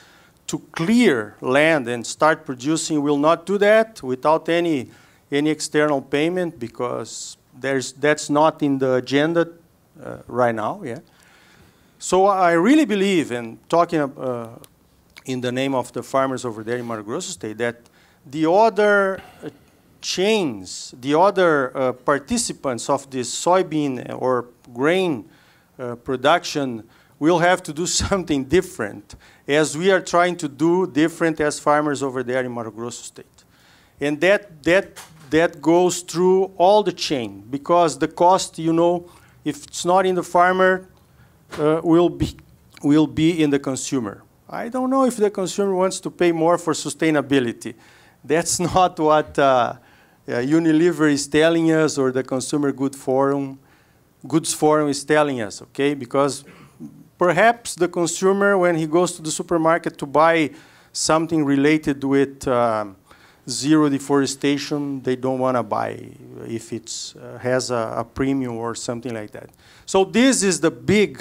to clear land and start producing will not do that without any external payment because that's not in the agenda right now. Yeah. So I really believe, and talking in the name of the farmers over there in Mato Grosso state, that the other chains, the other participants of this soybean or grain production will have to do something different, as we are trying to do different as farmers over there in Mato Grosso state. And that goes through all the chain, because the cost, you know, if it's not in the farmer, will be in the consumer. I don't know if the consumer wants to pay more for sustainability. That's not what Unilever is telling us, or the Consumer Goods Forum is telling us, okay? Because perhaps the consumer, when he goes to the supermarket to buy something related with zero deforestation, they don't want to buy if it has a premium or something like that. So this is the big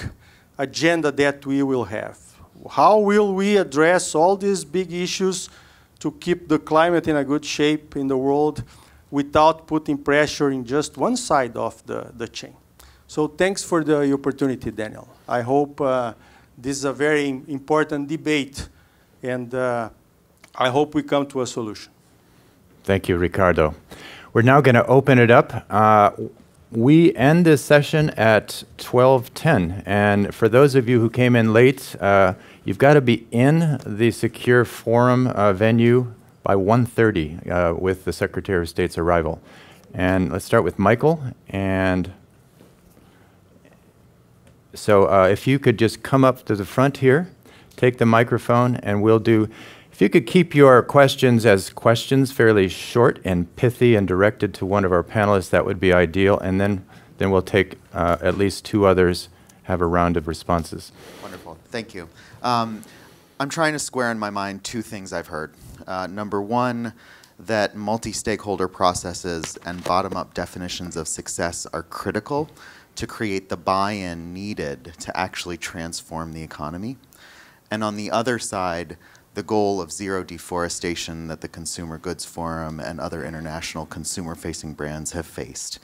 agenda that we will have. How will we address all these big issues to keep the climate in a good shape in the world without putting pressure in just one side of the chain? So thanks for the opportunity, Daniel. I hope this is a very important debate, and I hope we come to a solution. Thank you, Ricardo. We're now going to open it up. We end this session at 12:10, and for those of you who came in late, you've got to be in the secure forum venue by 1:30 with the Secretary of State's arrival. And let's start with Michael. And so if you could just come up to the front here, take the microphone, and we'll do, if you could keep your questions as questions fairly short and pithy and directed to one of our panelists, that would be ideal. And then we'll take at least two others, have a round of responses. Wonderful. Thank you. I'm trying to square in my mind two things I've heard. Number one, that multi-stakeholder processes and bottom-up definitions of success are critical to create the buy-in needed to actually transform the economy. And on the other side, the goal of zero deforestation that the Consumer Goods Forum and other international consumer-facing brands have faced.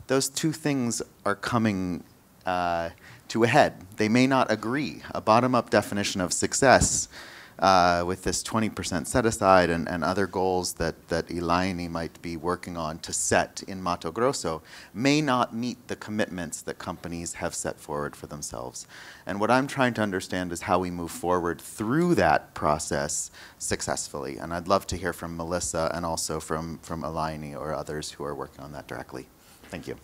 Those two things are coming to a head. They may not agree. A bottom-up definition of success with this 20% set-aside and other goals that Elaine might be working on to set in Mato Grosso may not meet the commitments that companies have set forward for themselves. And what I'm trying to understand is how we move forward through that process successfully. And I'd love to hear from Melissa and also from Elaine or others who are working on that directly. Thank you.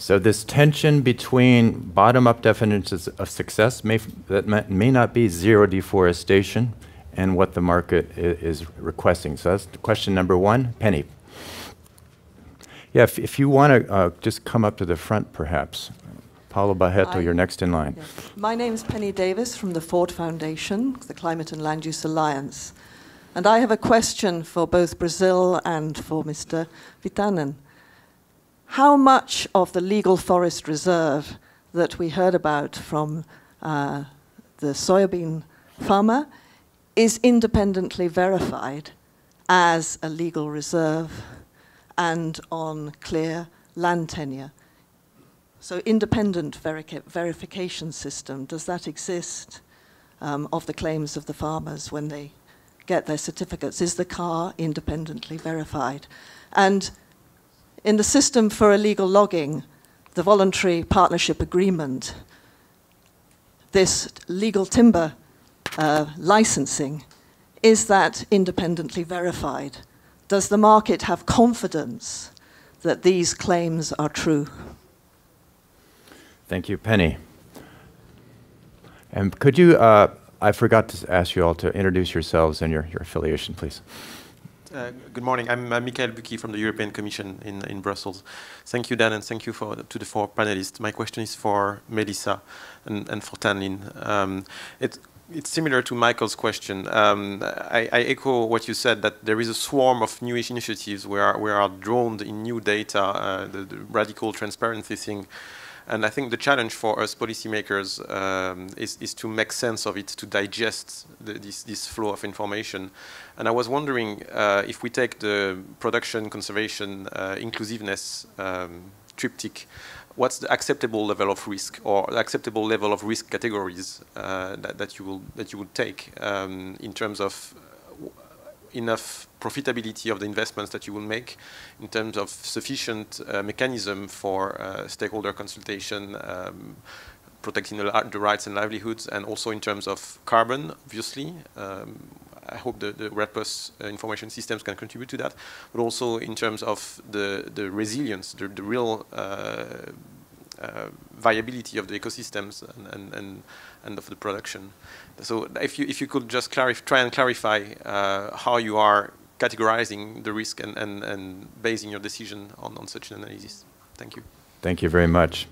So this tension between bottom-up definitions of success that may not be zero deforestation and what the market is requesting. So that's question number one. Penny. Yeah, if you want to just come up to the front, perhaps. Paulo Barreto, you're next in line. Yes. My name is Penny Davis from the Ford Foundation, the Climate and Land Use Alliance. And I have a question for both Brazil and for Mr. Vitanen. How much of the legal forest reserve that we heard about from the soybean farmer is independently verified as a legal reserve and on clear land tenure. So independent verification system, does that exist of the claims of the farmers when they get their certificates? Is the car independently verified? And in the system for illegal logging, the voluntary partnership agreement, this legal timber licensing, is that independently verified? Does the market have confidence that these claims are true? Thank you. Penny. And could you, I forgot to ask you all to introduce yourselves and your affiliation, please. Good morning. I'm Michael Bucchi from the European Commission in Brussels. Thank you, Dan, and thank you to the four panelists. My question is for Melissa and for Tanlin. It's similar to Michael's question. I echo what you said, that there is a swarm of new initiatives where we are drawn in new data, the radical transparency thing. And I think the challenge for us policymakers is to make sense of it, to digest this flow of information. And I was wondering if we take the production, conservation, inclusiveness triptych, what's the acceptable level of risk, or the acceptable level of risk categories that you would take in terms of enough profitability of the investments that you will make, in terms of sufficient mechanism for stakeholder consultation, protecting the rights and livelihoods, and also in terms of carbon, obviously. I hope the REDD+ information systems can contribute to that, but also in terms of the resilience, the real viability of the ecosystems and of the production. So if you could just try and clarify how you are categorizing the risk and basing your decision on such an analysis. Thank you. Thank you very much.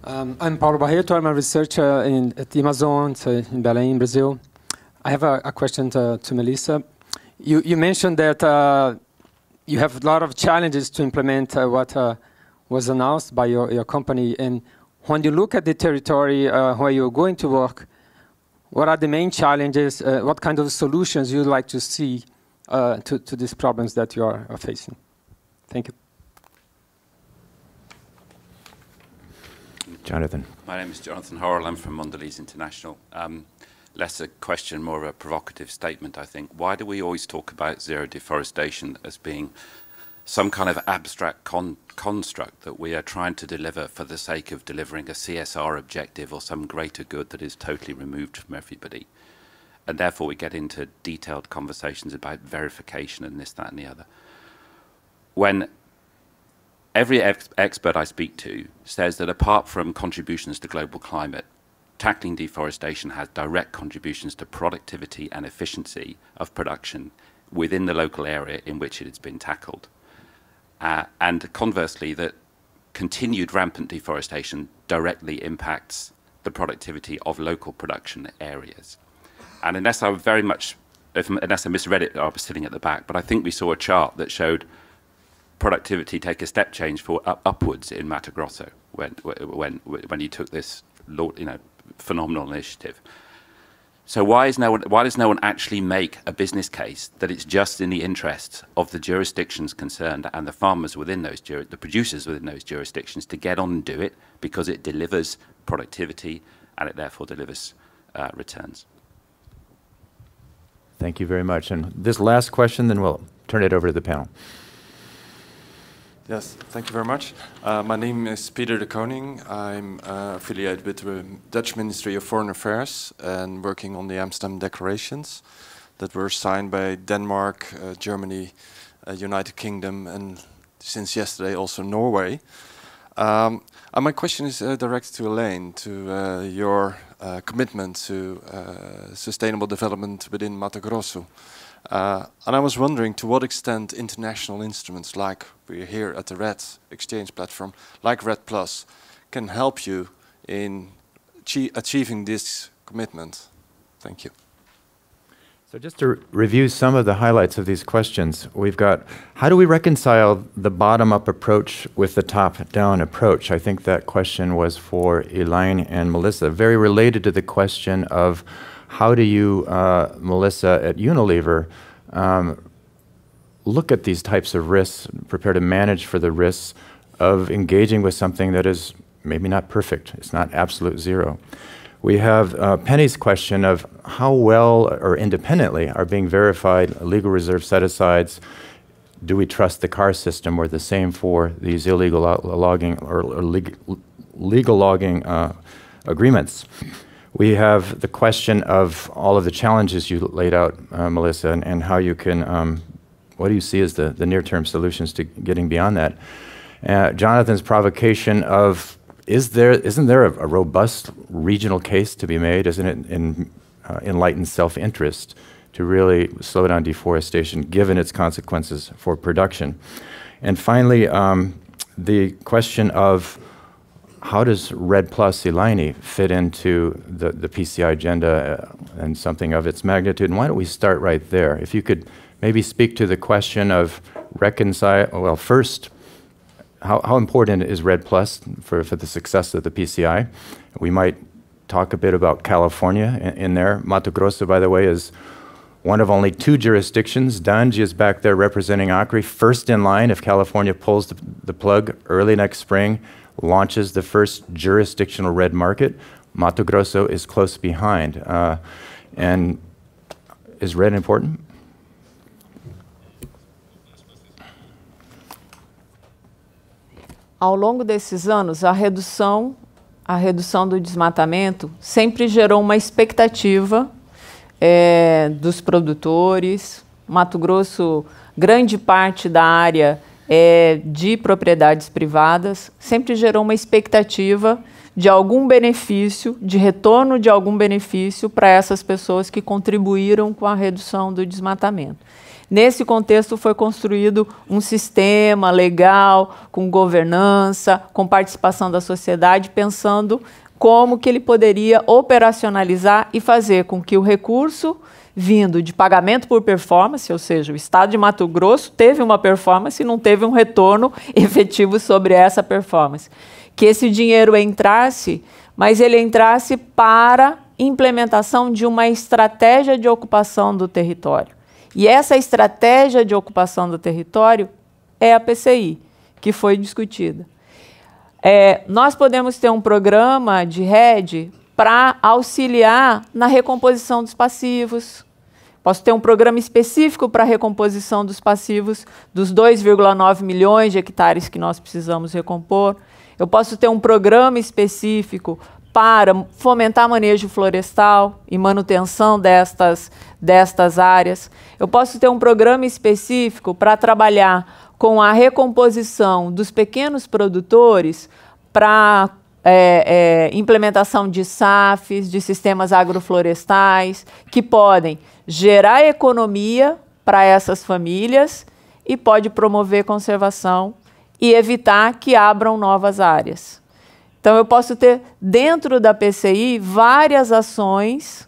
I'm Paulo Barreto. I'm a researcher at Amazon in Belém, Brazil. I have a question to Melissa. You mentioned that you have a lot of challenges to implement what was announced by your company. And when you look at the territory where you're going to work, what are the main challenges? What kind of solutions you'd like to see to these problems that you are facing? Thank you. Jonathan. My name is Jonathan Horrell. I'm from Mondelez International. Less a question, more of a provocative statement, I think. Why do we always talk about zero deforestation as being some kind of abstract construct that we are trying to deliver for the sake of delivering a CSR objective or some greater good that is totally removed from everybody? And therefore we get into detailed conversations about verification and this, that, and the other. When every expert I speak to says that apart from contributions to global climate, tackling deforestation has direct contributions to productivity and efficiency of production within the local area in which it has been tackled. And conversely, that continued rampant deforestation directly impacts the productivity of local production areas. And unless I misread it, I was sitting at the back, but I think we saw a chart that showed productivity take a step change for upwards in Mato Grosso when you took this, phenomenal initiative. So why does no one actually make a business case that it's just in the interests of the jurisdictions concerned and the farmers within those, the producers within those jurisdictions to get on and do it, because it delivers productivity and it therefore delivers returns? Thank you very much. And this last question, then we'll turn it over to the panel. Yes, thank you very much. My name is Peter de Koning. I'm affiliated with the Dutch Ministry of Foreign Affairs and working on the Amsterdam Declarations that were signed by Denmark, Germany, United Kingdom, and since yesterday also Norway. And my question is directed to Elaine, to your commitment to sustainable development within Mato Grosso. And I was wondering to what extent international instruments like we're here at the REDD Exchange platform, like REDD+, can help you in achieving this commitment. Thank you. So just to review some of the highlights of these questions, we've got, how do we reconcile the bottom-up approach with the top-down approach? I think that question was for Elaine and Melissa, very related to the question of how do you, Melissa, at Unilever, look at these types of risks, prepare to manage for the risks of engaging with something that is maybe not perfect. It's not absolute zero. We have Penny's question of how well or independently are being verified legal reserve set-asides. Do we trust the car system, or the same for these illegal logging or legal logging agreements? We have the question of all of the challenges you laid out, Melissa, and how you can, what do you see as the near-term solutions to getting beyond that? Jonathan's provocation of, isn't there a robust regional case to be made? Isn't it in enlightened self-interest to really slow down deforestation, given its consequences for production? And finally, the question of how does REDD Plus, Elaine, fit into the PCI agenda and something of its magnitude? And why don't we start right there? If you could maybe speak to the question of well, first, how important is REDD Plus for the success of the PCI? We might talk a bit about California in there. Mato Grosso, by the way, is one of only 2 jurisdictions. Danji is back there representing Acre, first in line if California pulls the plug early next spring, launches the first jurisdictional REDD market. Mato Grosso is close behind. And is REDD important? Ao longo desses anos, a redução do desmatamento sempre gerou uma expectativa dos produtores. Mato Grosso, grande parte da área é de propriedades privadas, sempre gerou uma expectativa de algum benefício, de retorno de algum benefício para essas pessoas que contribuíram com a redução do desmatamento. Nesse contexto foi construído um sistema legal, com governança, com participação da sociedade, pensando como que ele poderia operacionalizar e fazer com que o recurso vindo de pagamento por performance, ou seja, o Estado de Mato Grosso teve uma performance e não teve um retorno efetivo sobre essa performance. Que esse dinheiro entrasse, mas ele entrasse para implementação de uma estratégia de ocupação do território. E essa estratégia de ocupação do território é a PCI, que foi discutida. Nós podemos ter um programa de REDD para auxiliar na recomposição dos passivos. Posso ter um programa específico para a recomposição dos passivos dos 2,9 milhões de hectares que nós precisamos recompor. Eu posso ter um programa específico para fomentar manejo florestal e manutenção destas áreas. Eu posso ter um programa específico para trabalhar com a recomposição dos pequenos produtores para implementação de SAFs, de sistemas agroflorestais, que podem gerar economia para essas famílias e pode promover conservação e evitar que abram novas áreas. Então, eu posso ter, dentro da PCI, várias ações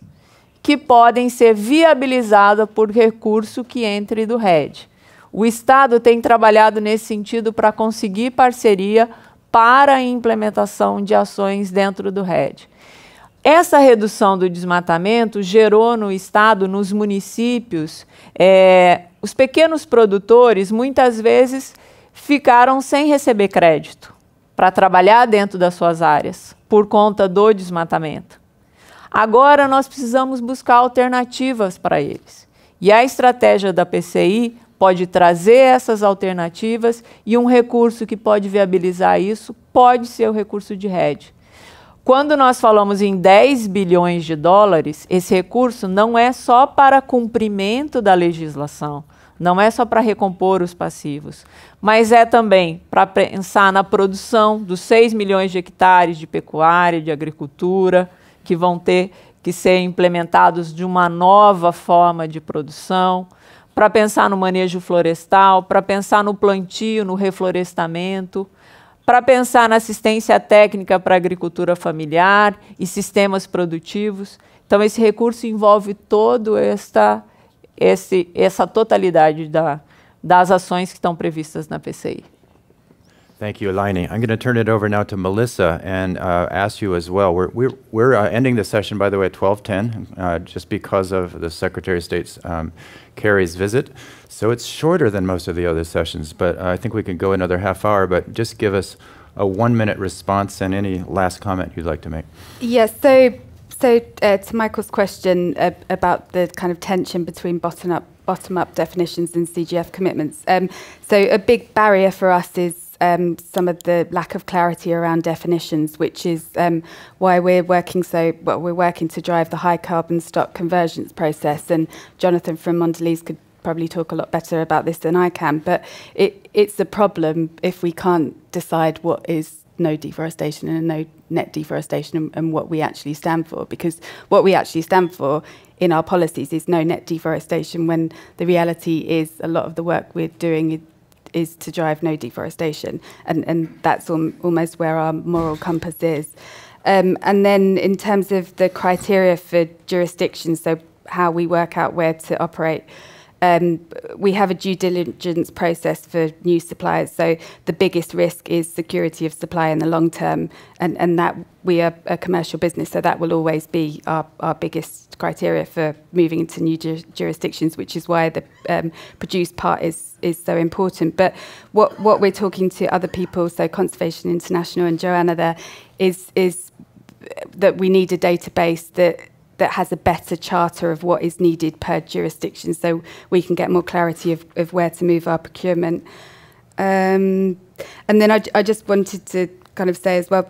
que podem ser viabilizadas por recurso que entre do REDD. O Estado tem trabalhado nesse sentido para conseguir parceria para a implementação de ações dentro do REDD. Essa redução do desmatamento gerou no Estado, nos municípios, os pequenos produtores, muitas vezes, ficaram sem receber crédito para trabalhar dentro das suas áreas, por conta do desmatamento. Agora nós precisamos buscar alternativas para eles. E a estratégia da PCI pode trazer essas alternativas e um recurso que pode viabilizar isso pode ser o recurso de REDD. Quando nós falamos em 10 bilhões de dólares, esse recurso não é só para cumprimento da legislação, não é só para recompor os passivos, mas é também para pensar na produção dos 6 milhões de hectares de pecuária, de agricultura, que vão ter que ser implementados de uma nova forma de produção, para pensar no manejo florestal, para pensar no plantio, no reflorestamento, para pensar na assistência técnica para a agricultura familiar e sistemas produtivos. Então, esse recurso envolve todo essa totalidade das ações que estão previstas na PCI. Thank you, Elaine. I'm going to turn it over now to Melissa and ask you as well. We're ending the session, by the way, at 12:10, just because of the Secretary of State's Kerry's visit. So it's shorter than most of the other sessions, but I think we can go another half hour. But just give us a 1-minute response and any last comment you'd like to make. Yes. So to Michael's question about the kind of tension between bottom-up definitions and CGF commitments. So a big barrier for us is some of the lack of clarity around definitions, which is why we're working to drive the high carbon stock convergence process. And Jonathan from Mondelez could probably talk a lot better about this than I can. But it's a problem if we can't decide what is no deforestation and no net deforestation and what we actually stand for. Because what we actually stand for in our policies is no net deforestation, when the reality is a lot of the work we're doing is to drive no deforestation, and that's almost where our moral compass is. And then in terms of the criteria for jurisdictions, so how we work out where to operate, we have a due diligence process for new suppliers. So the biggest risk is security of supply in the long term, and that we are a commercial business, so that will always be our biggest criteria for moving into new jurisdictions, which is why the produce part is so important. But what we're talking to other people, so Conservation International and Joanna there, is that we need a database that has a better charter of what is needed per jurisdiction, so we can get more clarity of where to move our procurement. And then I just wanted to kind of say as well,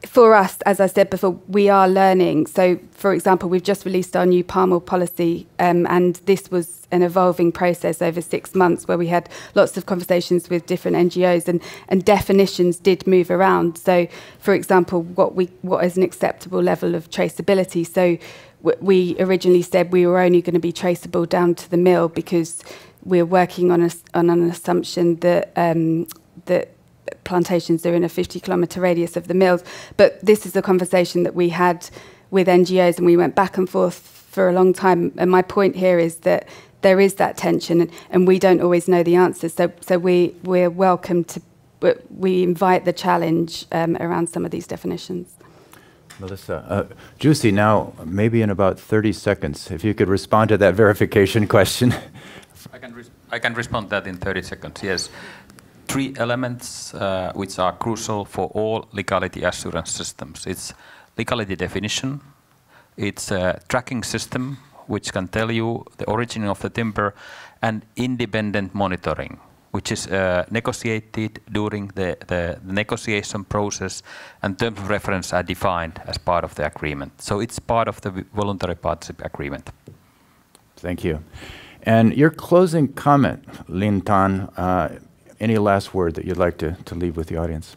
for us, as I said before, we are learning. So, for example, we've just released our new palm oil policy, and this was an evolving process over 6 months where we had lots of conversations with different NGOs, and definitions did move around. So, for example, what is an acceptable level of traceability? So we originally said we were only going to be traceable down to the mill because we're working on an assumption that that plantations are in a 50-kilometre radius of the mills. But this is a conversation that we had with NGOs, and we went back and forth for a long time. And my point here is that there is that tension, and we don't always know the answers. So we're welcome to, we invite the challenge around some of these definitions. Melissa, Jussi, now maybe in about 30 seconds, if you could respond to that verification question. I can respond that in 30 seconds, yes. 3 elements which are crucial for all legality assurance systems. It's legality definition, it's a tracking system which can tell you the origin of the timber, and independent monitoring, which is negotiated during the negotiation process, and terms of reference are defined as part of the agreement. So it's part of the voluntary partnership agreement. Thank you. And your closing comment, Linh Tan, any last word that you'd like to leave with the audience?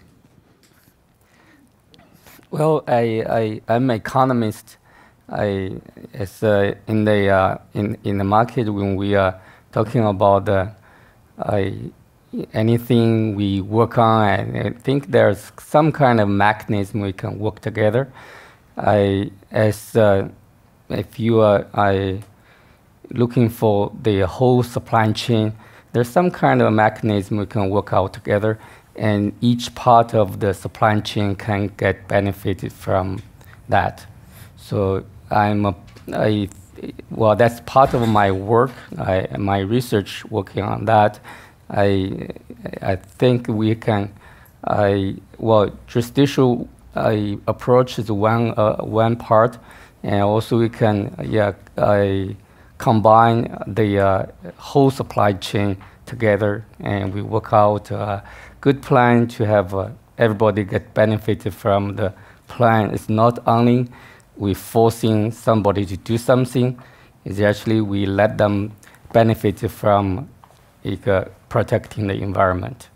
Well, I'm an economist. In the market, when we are talking about anything we work on, I think there's some kind of mechanism we can work together. If you are looking for the whole supply chain, there's some kind of mechanism we can work out together, and each part of the supply chain can get benefited from that. So well, that's part of my work, my research working on that. I think we can, well, jurisdictional approach is one part, and also we can, combine the whole supply chain together, and we work out a good plan to have everybody get benefited from the plan. It's not only we forcing somebody to do something, it's actually we let them benefit from protecting the environment.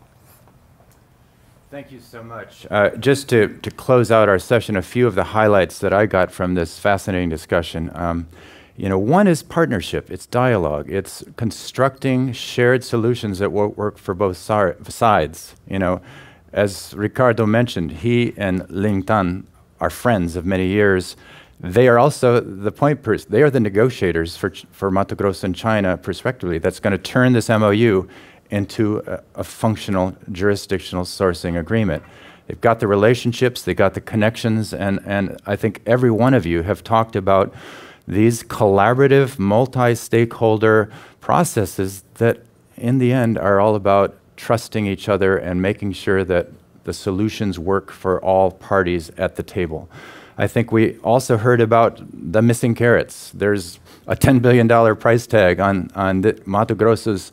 Thank you so much. Just to close out our session, a few of the highlights that I got from this fascinating discussion. One is partnership, it's dialogue, it's constructing shared solutions that will work for both sides. As Ricardo mentioned, he and Linh Tan are friends of many years. they are also the they are the negotiators for Mato Grosso and China, prospectively, that's going to turn this MOU into a functional jurisdictional sourcing agreement. They've got the relationships, they've got the connections, and I think every one of you have talked about these collaborative, multi-stakeholder processes that in the end are all about trusting each other and making sure that the solutions work for all parties at the table. I think we also heard about the missing carrots. There's a $10 billion price tag on Mato Grosso's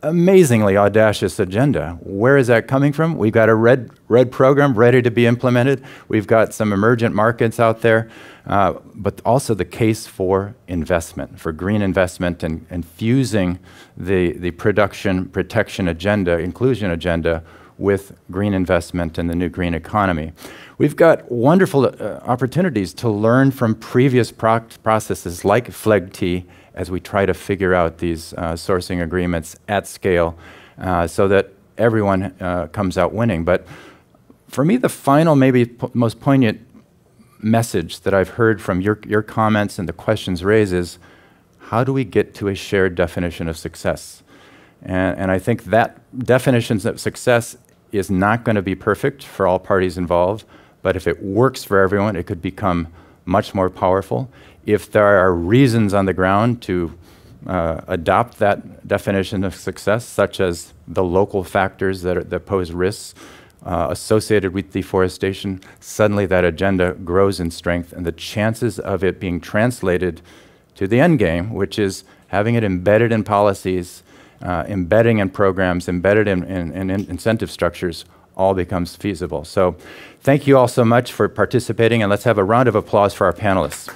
amazingly audacious agenda. Where is that coming from? We've got a REDD program ready to be implemented. We've got some emergent markets out there, but also the case for investment, for green investment, and fusing the production protection agenda, inclusion agenda, with green investment and the new green economy. We've got wonderful opportunities to learn from previous processes like FLEGT as we try to figure out these sourcing agreements at scale so that everyone comes out winning. But for me, the final, maybe most poignant message that I've heard from your comments and the questions raised is, how do we get to a shared definition of success? And I think that definition of success is not going to be perfect for all parties involved, but if it works for everyone, it could become much more powerful. If there are reasons on the ground to adopt that definition of success, such as the local factors that pose risks associated with deforestation, suddenly that agenda grows in strength, and the chances of it being translated to the end game, which is having it embedded in policies, embedding in programs, embedded in incentive structures, all becomes feasible. So thank you all so much for participating, and let's have a round of applause for our panelists.